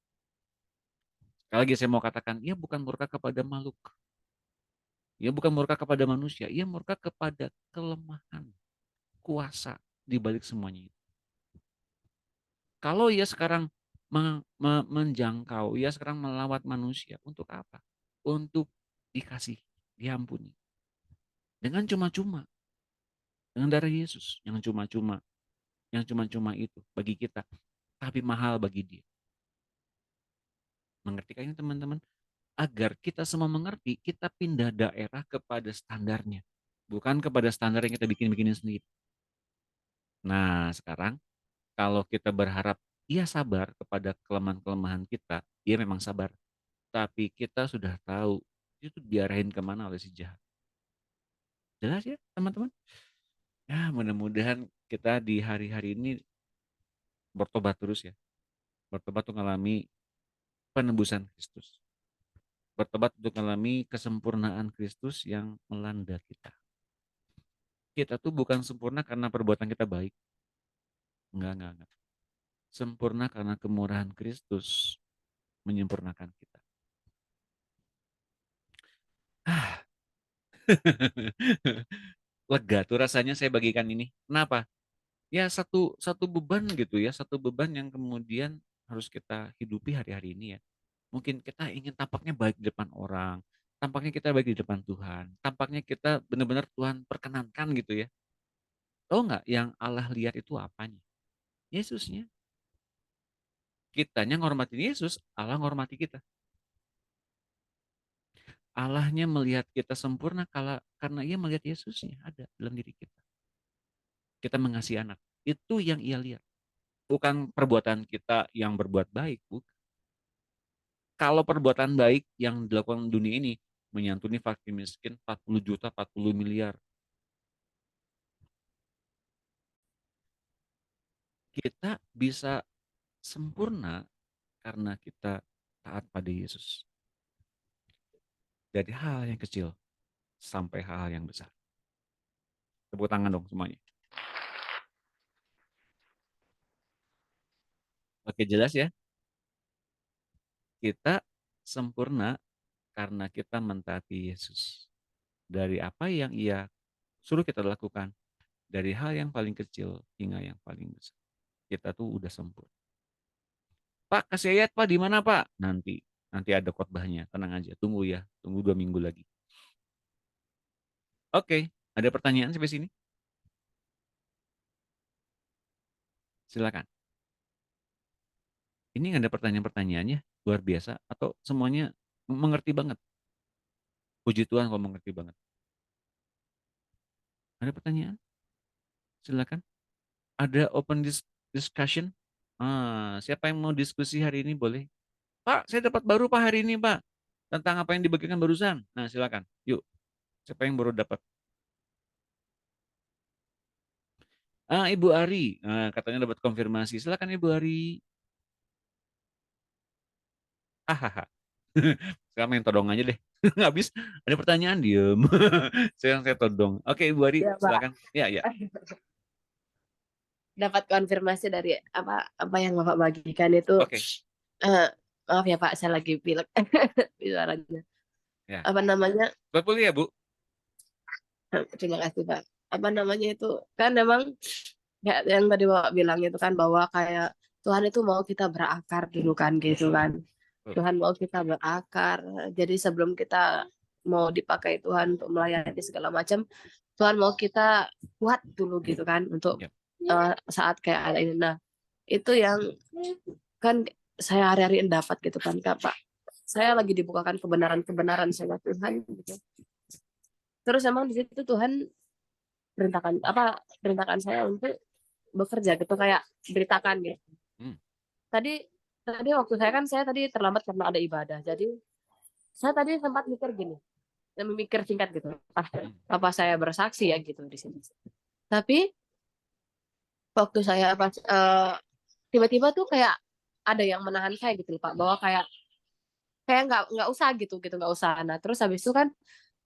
[SPEAKER 1] Sekali lagi saya mau katakan, ia bukan murka kepada makhluk. Ia bukan murka kepada manusia, ia murka kepada kelemahan, kuasa di balik semuanya itu. Kalau ia sekarang menjangkau, ia sekarang melawat manusia, untuk apa? Untuk dikasih, diampuni. Dengan cuma-cuma, dengan darah Yesus yang cuma-cuma itu bagi kita, tapi mahal bagi dia. Mengerti kayaknya teman-teman? Agar kita semua mengerti, kita pindah daerah kepada standarnya. Bukan kepada standar yang kita bikin-bikinin sendiri. Nah, sekarang kalau kita berharap ia sabar kepada kelemahan-kelemahan kita, ia memang sabar. Tapi kita sudah tahu itu diarahin kemana oleh si jahat. Jelas ya teman-teman? Ya mudah-mudahan kita di hari-hari ini bertobat terus ya. Bertobat untuk mengalami penebusan Kristus. Bertobat untuk mengalami kesempurnaan Kristus yang melanda kita. Kita tuh bukan sempurna karena perbuatan kita baik. Enggak. Sempurna karena kemurahan Kristus menyempurnakan kita. Lega tuh rasanya saya bagikan ini. Kenapa? Ya satu beban gitu ya, satu beban yang kemudian harus kita hidupi hari-hari ini ya. Mungkin kita ingin tampaknya baik di depan orang, tampaknya kita baik di depan Tuhan, tampaknya kita benar-benar Tuhan perkenankan gitu ya. Tahu nggak yang Allah lihat itu apanya? Yesusnya. Kitanya ngormatin Yesus, Allah ngormati kita. Allahnya melihat kita sempurna karena ia melihat Yesusnya ada dalam diri kita. Kita mengasihi anak. Itu yang ia lihat. Bukan perbuatan kita yang berbuat baik. Bukan. Kalau perbuatan baik yang dilakukan dunia ini, menyantuni fakir miskin 40 juta, 40 miliar. Kita bisa sempurna karena kita taat pada Yesus. Dari hal yang kecil sampai hal yang besar. Tepuk tangan dong semuanya. Oke, jelas ya? Kita sempurna karena kita mentaati Yesus. Dari apa yang Ia suruh kita lakukan, dari hal yang paling kecil hingga yang paling besar. Kita tuh udah sempurna. Pak, kasih ayat Pak, di mana Pak? Nanti ada khotbahnya, tenang aja, tunggu ya, tunggu 2 minggu lagi. Oke, ada pertanyaan sampai sini? Silakan. Ini nggak ada pertanyaan-pertanyaannya, luar biasa, atau semuanya mengerti banget? Puji Tuhan kalau mengerti banget. Ada pertanyaan? Silakan. Ada open discussion? Siapa yang mau diskusi hari ini boleh? Pak, saya dapat baru Pak hari ini Pak. Tentang apa yang dibagikan barusan. Nah silakan. Yuk. Siapa yang baru dapat? Ibu Ari. Katanya dapat konfirmasi. Silakan Ibu Ari. Hahaha. Sekarang main todong aja deh. Habis ada pertanyaan diem. Saya todong. Oke Ibu Ari,
[SPEAKER 2] Ya, Pak.
[SPEAKER 1] silakan. Ya, ya.
[SPEAKER 2] Dapat konfirmasi dari apa yang Bapak bagikan itu.
[SPEAKER 1] Oke.
[SPEAKER 2] Maaf ya Pak, saya lagi pilek suaranya.
[SPEAKER 1] Ya.
[SPEAKER 2] Apa namanya?
[SPEAKER 1] Betul ya Bu?
[SPEAKER 2] Terima kasih Pak. Apa namanya itu kan memang ya, yang tadi Bapak bilang itu kan bahwa kayak Tuhan itu mau kita berakar dulu kan gitu kan. Tuhan mau kita berakar. Jadi sebelum kita mau dipakai Tuhan untuk melayani segala macam, Tuhan mau kita kuat dulu gitu kan untuk saat kayak ada ini. Nah, itu yang kan saya hari-hari dapat gitu kan Kak Pak. Saya lagi dibukakan kebenaran-kebenaran sama Tuhan gitu. Terus emang di situ Tuhan perintahkan saya untuk bekerja gitu kayak beritakan gitu. Tadi waktu saya tadi terlambat karena ada ibadah. Jadi saya tadi sempat mikir gini, memikir singkat gitu. Apa saya bersaksi ya gitu di sini. Tapi waktu saya pas tiba-tiba tuh kayak ada yang menahan saya gitu Pak, bahwa kayak nggak usah gitu nggak usah. Nah terus habis itu kan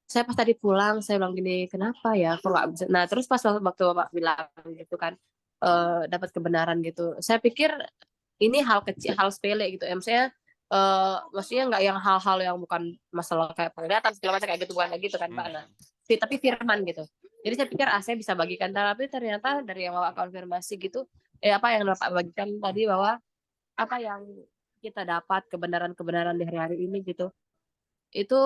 [SPEAKER 2] saya pas tadi pulang saya bilang gini, kenapa ya kok nggak bisa. Nah terus pas waktu Bapak bilang gitu kan dapat kebenaran gitu, saya pikir ini hal kecil, hal sepele gitu. Maksudnya nggak yang hal-hal yang bukan masalah kayak penglihatan segala macam kayak gitu, bukan kayak gitu kan Pak. Nah, tapi firman gitu. Jadi saya pikir saya bisa bagikan, tapi ternyata dari yang Bapak konfirmasi gitu, apa yang Bapak bagikan tadi bahwa apa yang kita dapat kebenaran-kebenaran di hari-hari ini gitu, itu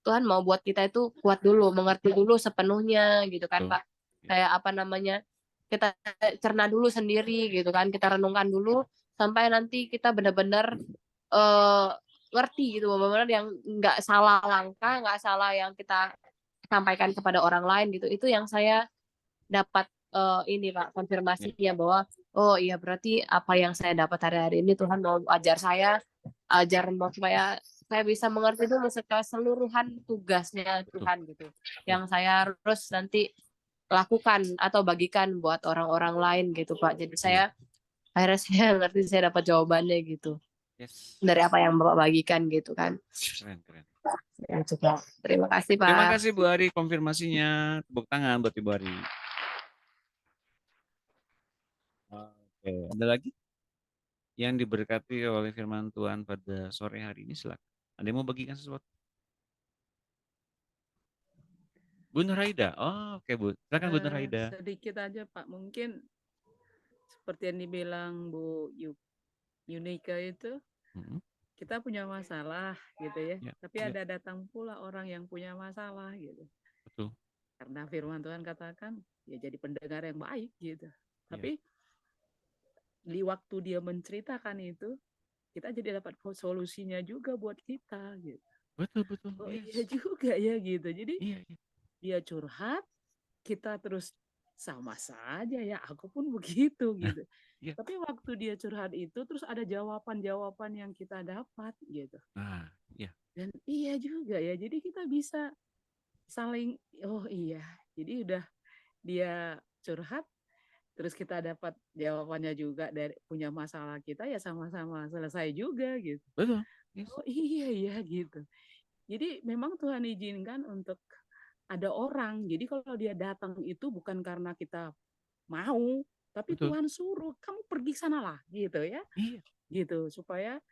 [SPEAKER 2] Tuhan mau buat kita itu kuat dulu, mengerti dulu sepenuhnya gitu kan Pak. Kayak apa namanya, kita cerna dulu sendiri gitu kan, kita renungkan dulu sampai nanti kita benar-benar ngerti gitu, benar-benar yang nggak salah langkah, nggak salah yang kita sampaikan kepada orang lain gitu. Itu yang saya dapat ini Pak, konfirmasinya bahwa oh iya berarti apa yang saya dapat hari-hari ini Tuhan mau ajar supaya saya bisa mengerti itu secara keseluruhan tugasnya Tuhan gitu, yang saya harus nanti lakukan atau bagikan buat orang-orang lain gitu Pak. Jadi akhirnya saya ngerti, saya dapat jawabannya gitu dari apa yang Bapak bagikan gitu kan.
[SPEAKER 1] Keren.
[SPEAKER 2] Ya, juga. Terima kasih Pak.
[SPEAKER 1] Terima kasih Bu Ari konfirmasinya. Tepuk tangan buat Ibu Ari. Oke, ada lagi yang diberkati oleh firman Tuhan pada sore hari ini? Silakan. Ada yang mau bagikan sesuatu? Bu Nuraida. Oh, oke Bu. Silakan Bu Nuraida.
[SPEAKER 8] Sedikit aja Pak, mungkin seperti yang dibilang Bu Yunika itu, kita punya masalah gitu ya, tapi ada datang pula orang yang punya masalah gitu.
[SPEAKER 1] Betul.
[SPEAKER 8] Karena firman Tuhan katakan ya jadi pendengar yang baik gitu. Tapi di waktu dia menceritakan itu, kita jadi dapat solusinya juga buat kita gitu.
[SPEAKER 1] Betul.
[SPEAKER 8] Oh iya juga ya gitu. Jadi dia curhat, kita terus sama saja ya, aku pun begitu gitu. Tapi waktu dia curhat itu terus ada jawaban-jawaban yang kita dapat gitu. Dan iya juga ya, jadi kita bisa saling, oh iya, jadi udah dia curhat, terus kita dapat jawabannya juga dari punya masalah kita, ya sama-sama selesai juga gitu.
[SPEAKER 1] Betul. Yes.
[SPEAKER 8] Oh iya ya gitu. Jadi memang Tuhan izinkan untuk ada orang. Jadi kalau dia datang itu bukan karena kita mau, tapi
[SPEAKER 1] Betul.
[SPEAKER 8] Tuhan suruh kamu pergi sana lah gitu ya.
[SPEAKER 1] Iya.
[SPEAKER 8] Gitu supaya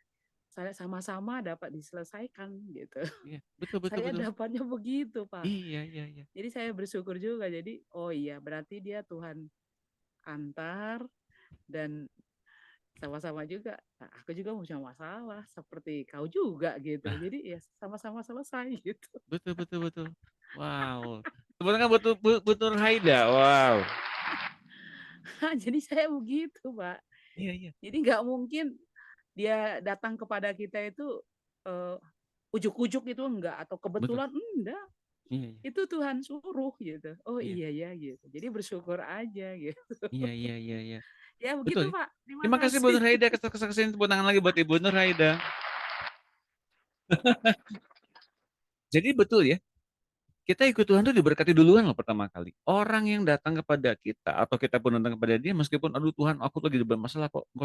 [SPEAKER 8] saya sama-sama dapat diselesaikan gitu.
[SPEAKER 1] Iya. Betul.
[SPEAKER 8] Saya dapatnya begitu, Pak.
[SPEAKER 1] Iya.
[SPEAKER 8] Jadi saya bersyukur juga. Jadi oh iya berarti dia Tuhan antar dan sama-sama juga. Nah, aku juga punya masalah seperti kau juga gitu.
[SPEAKER 1] Nah.
[SPEAKER 8] Jadi ya sama-sama selesai gitu.
[SPEAKER 1] Betul. Wow. Sebenarnya butuh Haida. Wow.
[SPEAKER 8] Jadi saya begitu, Pak.
[SPEAKER 1] Iya.
[SPEAKER 8] Jadi nggak mungkin dia datang kepada kita itu ujuk-ujuk itu enggak atau kebetulan enggak.
[SPEAKER 1] Iya.
[SPEAKER 8] Itu Tuhan suruh gitu. Oh iya ya gitu. Jadi bersyukur aja gitu.
[SPEAKER 1] Iya.
[SPEAKER 8] Ya begitu,
[SPEAKER 1] Betul.
[SPEAKER 8] Pak.
[SPEAKER 1] Terima kasih Bu Nur Haida. Kesini tepuk tangan lagi buat Ibu Nur Haida. Jadi betul ya. Kita ikut Tuhan itu diberkati duluan loh pertama kali. Orang yang datang kepada kita atau kita pun datang kepada dia meskipun aduh Tuhan aku lagi bermasalah kok engkau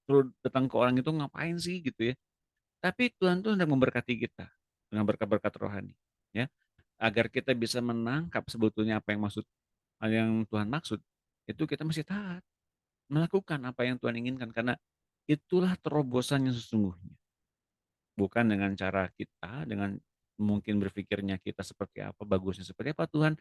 [SPEAKER 1] suruh datang ke orang itu ngapain sih gitu ya. Tapi Tuhan tuh hendak memberkati kita dengan berkat-berkat rohani ya. Agar kita bisa menangkap sebetulnya apa yang Tuhan maksud, itu kita mesti taat melakukan apa yang Tuhan inginkan karena itulah terobosan yang sesungguhnya. Bukan dengan cara kita, dengan mungkin berpikirnya kita seperti apa, bagusnya seperti apa Tuhan.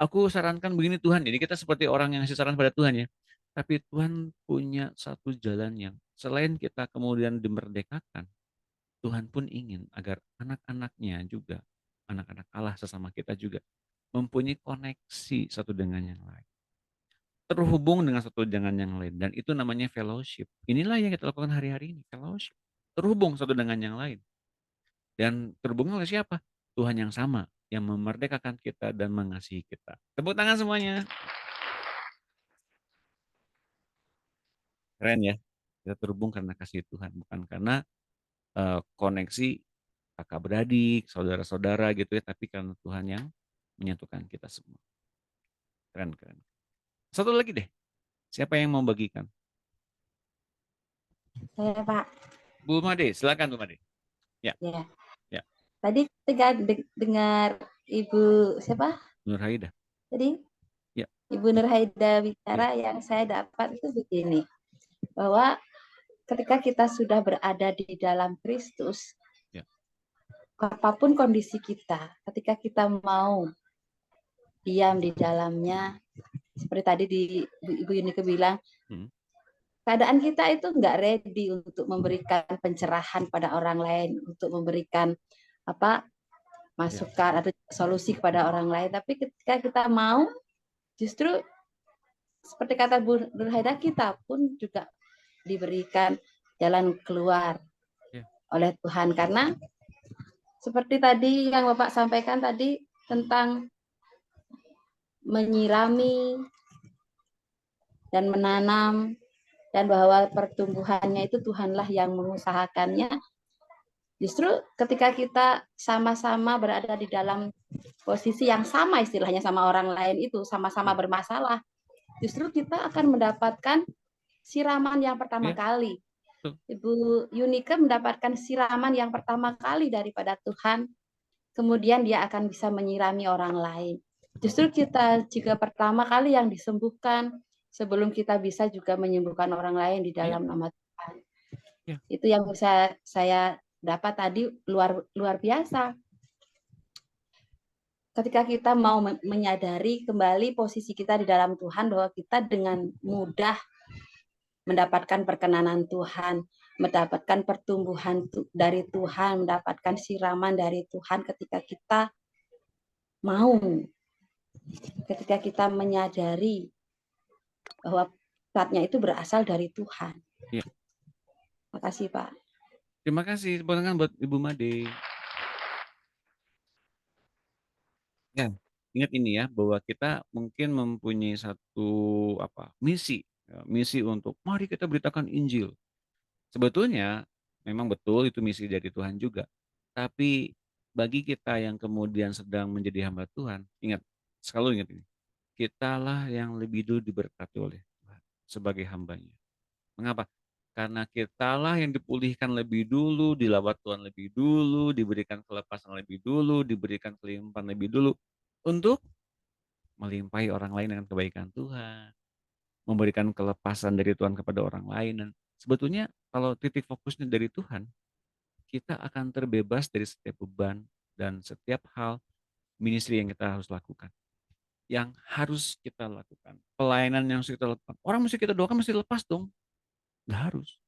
[SPEAKER 1] Aku sarankan begini Tuhan, jadi kita seperti orang yang ngasih saran pada Tuhan ya. Tapi Tuhan punya satu jalan yang selain kita kemudian dimerdekakan, Tuhan pun ingin agar anak-anaknya juga, anak-anak Allah sesama kita juga, mempunyai koneksi satu dengan yang lain. Terhubung dengan satu dengan yang lain. Dan itu namanya fellowship. Inilah yang kita lakukan hari-hari ini, fellowship. Terhubung satu dengan yang lain. Dan terhubung oleh siapa? Tuhan yang sama, yang memerdekakan kita dan mengasihi kita. Tepuk tangan semuanya. Keren ya. Kita terhubung karena kasih Tuhan, bukan karena koneksi kakak beradik, saudara-saudara gitu ya, tapi karena Tuhan yang menyatukan kita semua. Keren. Satu lagi deh. Siapa yang mau bagikan?
[SPEAKER 5] Saya, Pak.
[SPEAKER 1] Bu Made, silakan Bu Made. Ya.
[SPEAKER 5] Tadi ketika dengar Ibu siapa?
[SPEAKER 1] Nur Haida.
[SPEAKER 5] Tadi?
[SPEAKER 1] Ya.
[SPEAKER 5] Ibu Nur Haida bicara yang saya dapat itu begini. Bahwa ketika kita sudah berada di dalam Kristus, apapun kondisi kita, ketika kita mau diam di dalamnya, seperti tadi Ibu Yunike bilang, keadaan kita itu nggak ready untuk memberikan pencerahan pada orang lain, untuk memberikan masukan atau solusi kepada orang lain. Tapi ketika kita mau, justru seperti kata Bu Nur Haida, kita pun juga diberikan jalan keluar oleh Tuhan. Karena seperti tadi yang Bapak sampaikan tadi tentang menyirami dan menanam, dan bahwa pertumbuhannya itu Tuhanlah yang mengusahakannya. Justru ketika kita sama-sama berada di dalam posisi yang sama, istilahnya sama orang lain itu, sama-sama bermasalah, justru kita akan mendapatkan siraman yang pertama kali. Ibu Yunike mendapatkan siraman yang pertama kali daripada Tuhan, kemudian dia akan bisa menyirami orang lain. Justru kita juga pertama kali yang disembuhkan, sebelum kita bisa juga menyembuhkan orang lain di dalam nama Tuhan. Itu yang bisa saya dapat tadi, luar biasa. Ketika kita mau menyadari kembali posisi kita di dalam Tuhan, bahwa kita dengan mudah mendapatkan perkenanan Tuhan, mendapatkan pertumbuhan dari Tuhan, mendapatkan siraman dari Tuhan ketika kita mau, ketika kita menyadari bahwa saatnya itu berasal dari Tuhan. Terima kasih, Pak.
[SPEAKER 1] Terima kasih. Tepuk tangan buat Ibu Made. Ya, ingat ini ya, bahwa kita mungkin mempunyai satu misi untuk mari kita beritakan Injil. Sebetulnya memang betul itu misi dari Tuhan juga. Tapi bagi kita yang kemudian sedang menjadi hamba Tuhan, selalu ingat ini. kitalah yang lebih dulu diberkati oleh Tuhan sebagai hambanya. Mengapa? Karena kitalah yang dipulihkan lebih dulu, dilawat Tuhan lebih dulu, diberikan kelepasan lebih dulu, diberikan kelimpahan lebih dulu, untuk melimpahi orang lain dengan kebaikan Tuhan, memberikan kelepasan dari Tuhan kepada orang lain. Dan sebetulnya kalau titik fokusnya dari Tuhan, kita akan terbebas dari setiap beban dan setiap hal ministry yang kita harus lakukan. Yang harus kita lakukan, pelayanan yang harus kita lakukan. Orang mesti kita doakan mesti lepas dong. Nggak harus.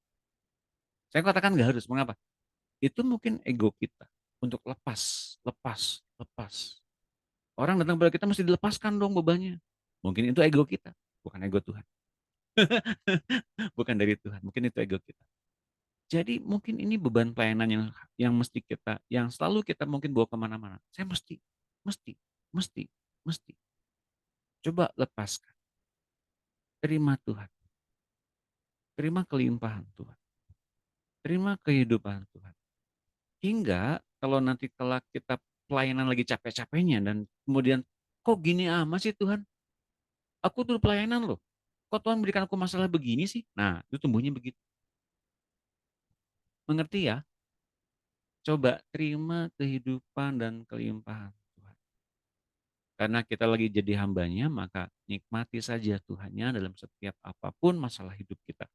[SPEAKER 1] Saya katakan nggak harus. Mengapa? Itu mungkin ego kita untuk lepas, lepas, lepas. Orang datang kepada kita mesti dilepaskan dong bebannya. Mungkin itu ego kita, bukan ego Tuhan. Bukan dari Tuhan, mungkin itu ego kita. Jadi mungkin ini beban pelayanan yang mesti kita, yang selalu kita mungkin bawa kemana-mana. Saya mesti, mesti. Coba lepaskan. Terima Tuhan. Terima kelimpahan Tuhan. Terima kehidupan Tuhan. Hingga kalau nanti kelak kita pelayanan lagi capek-capeknya dan kemudian kok gini amat sih Tuhan? Aku tuh pelayanan loh. Kok Tuhan berikan aku masalah begini sih? Nah, itu tumbuhnya begitu. Mengerti ya? Coba terima kehidupan dan kelimpahan Tuhan. Karena kita lagi jadi hambanya, maka nikmati saja Tuhannya dalam setiap apapun masalah hidup kita.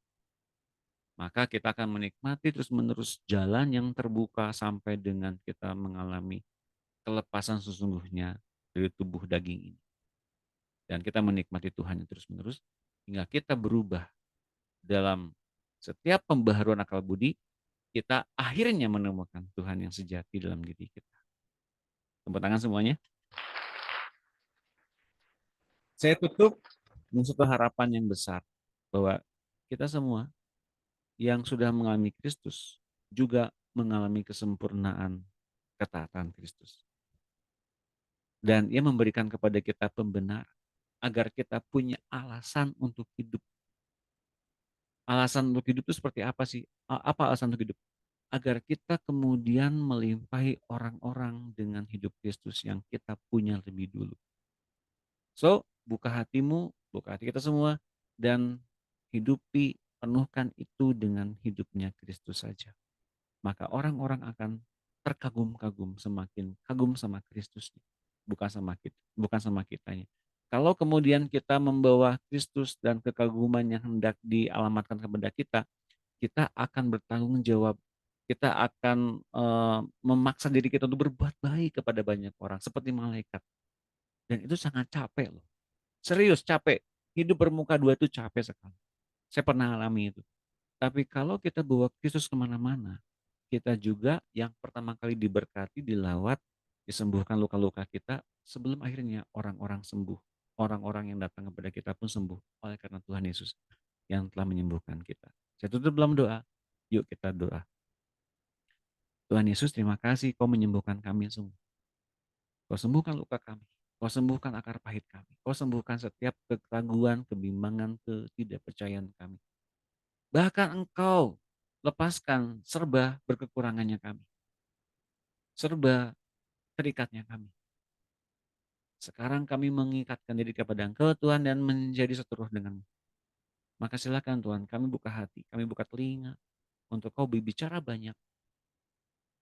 [SPEAKER 1] Maka kita akan menikmati terus-menerus jalan yang terbuka sampai dengan kita mengalami kelepasan sesungguhnya dari tubuh daging ini. Dan kita menikmati Tuhan yang terus-menerus hingga kita berubah dalam setiap pembaharuan akal budi, kita akhirnya menemukan Tuhan yang sejati dalam diri kita. Tepuk tangan semuanya. Saya tutup dengan satu harapan yang besar bahwa kita semua yang sudah mengalami Kristus juga mengalami kesempurnaan ketaatan Kristus. Dan Ia memberikan kepada kita pembenaran agar kita punya alasan untuk hidup. Alasan untuk hidup itu seperti apa sih? Apa alasan untuk hidup? Agar kita kemudian melimpahi orang-orang dengan hidup Kristus yang kita punya lebih dulu. So, buka hatimu, buka hati kita semua, dan hidupi, penuhkan itu dengan hidupnya Kristus saja. Maka orang-orang akan terkagum-kagum, semakin kagum sama Kristus, bukan sama kitanya. Kalau kemudian kita membawa Kristus dan kekaguman yang hendak dialamatkan kepada kita, kita akan bertanggung jawab. Kita akan memaksa diri kita untuk berbuat baik kepada banyak orang, seperti malaikat. Dan itu sangat capek loh. Serius capek. Hidup bermuka dua itu capek sekali. Saya pernah alami itu. Tapi kalau kita bawa Kristus kemana-mana, kita juga yang pertama kali diberkati, dilawat, disembuhkan luka-luka kita, sebelum akhirnya orang-orang sembuh. Orang-orang yang datang kepada kita pun sembuh oleh karena Tuhan Yesus yang telah menyembuhkan kita. Saya tutup dalam doa. Yuk kita doa. Tuhan Yesus, terima kasih Kau menyembuhkan kami semua. Kau sembuhkan luka kami. Kau sembuhkan akar pahit kami. Kau sembuhkan setiap keraguan, kebimbangan, ketidakpercayaan kami. Bahkan Engkau lepaskan serba berkekurangannya kami. Serba terikatnya kami. Sekarang kami mengikatkan diri kepada Engkau Tuhan dan menjadi seteruh dengan-Mu. Maka silakan Tuhan, kami buka hati, kami buka telinga untuk Kau berbicara banyak.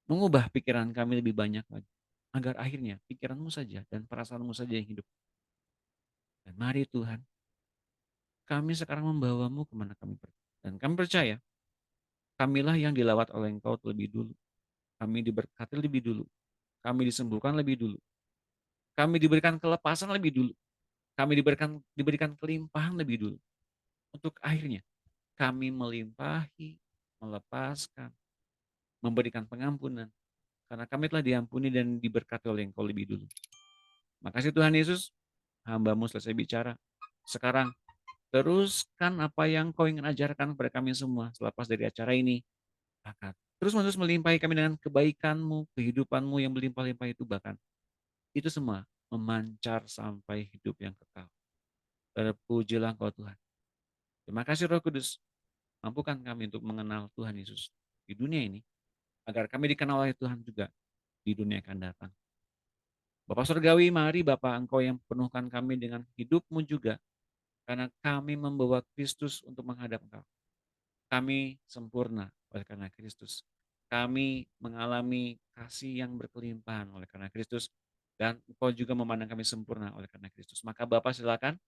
[SPEAKER 1] Mengubah pikiran kami lebih banyak lagi. Agar akhirnya pikiran-Mu saja dan perasaan-Mu saja yang hidup. Dan mari Tuhan, kami sekarang membawa-Mu kemana kami pergi. Dan kami percaya, kamilah yang dilawat oleh Engkau terlebih dulu. Kami diberkati lebih dulu. Kami disembuhkan lebih dulu. Kami diberikan kelepasan lebih dulu. Kami diberikan kelimpahan lebih dulu. Untuk akhirnya kami melimpahi, melepaskan, memberikan pengampunan. Karena kami telah diampuni dan diberkati oleh Engkau lebih dulu. Makasih Tuhan Yesus, hamba-Mu selesai bicara. Sekarang teruskan apa yang Kau ingin ajarkan kepada kami semua selepas dari acara ini. Bahkan terus-menerus melimpahi kami dengan kebaikan-Mu, kehidupan-Mu yang berlimpah-limpah itu, bahkan itu semua memancar sampai hidup yang kekal. Terpujilah Engkau Tuhan. Terima kasih Roh Kudus. Mampukan kami untuk mengenal Tuhan Yesus di dunia ini, agar kami dikenal oleh Tuhan juga di dunia yang akan datang. Bapa Surgawi, mari Bapa Engkau yang penuhkan kami dengan hidup-Mu juga. Karena kami membawa Kristus untuk menghadap Engkau. Kami sempurna oleh karena Kristus. Kami mengalami kasih yang berkelimpahan oleh karena Kristus. Dan Engkau juga memandang kami sempurna oleh karena Kristus. Maka Bapa silakan,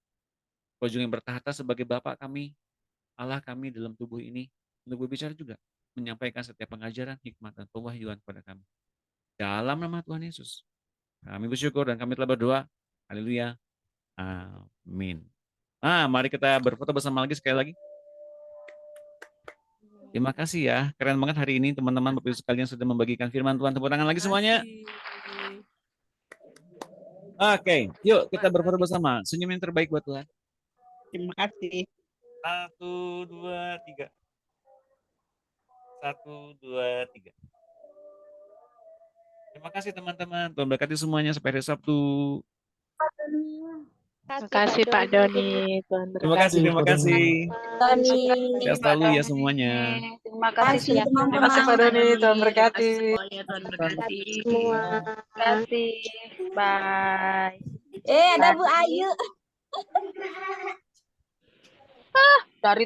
[SPEAKER 1] Engkau juga yang bertahta sebagai Bapa kami, Allah kami dalam tubuh ini, untuk berbicara juga, menyampaikan setiap pengajaran, hikmat, dan pewahyuan kepada kami. Dalam nama Tuhan Yesus, kami bersyukur dan kami telah berdoa. Haleluya. Amin. Mari kita berfoto bersama lagi sekali lagi. Terima kasih ya. Keren banget hari ini teman-teman Bapak Ibu sekalian sudah membagikan firman Tuhan. Tepuk tangan lagi semuanya. Oke, yuk kita berfoto bersama. Senyum yang terbaik buat Tuhan.
[SPEAKER 7] Terima kasih.
[SPEAKER 1] 1, 2, 3. 1, 2, 3. Terima kasih teman-teman. Tuhan berkati semuanya sampai hari Sabtu.
[SPEAKER 9] Terima kasih Pak Doni.
[SPEAKER 1] Terima kasih.
[SPEAKER 5] Tony.
[SPEAKER 1] Sehat selalu ya semuanya.
[SPEAKER 9] Terima kasih
[SPEAKER 5] teman-teman.
[SPEAKER 9] Terima kasih Pak Doni. Tuhan berkati.
[SPEAKER 2] Tuhan berkati.
[SPEAKER 9] Terima kasih. Bye.
[SPEAKER 5] Ada Bu Ayu.
[SPEAKER 9] Dari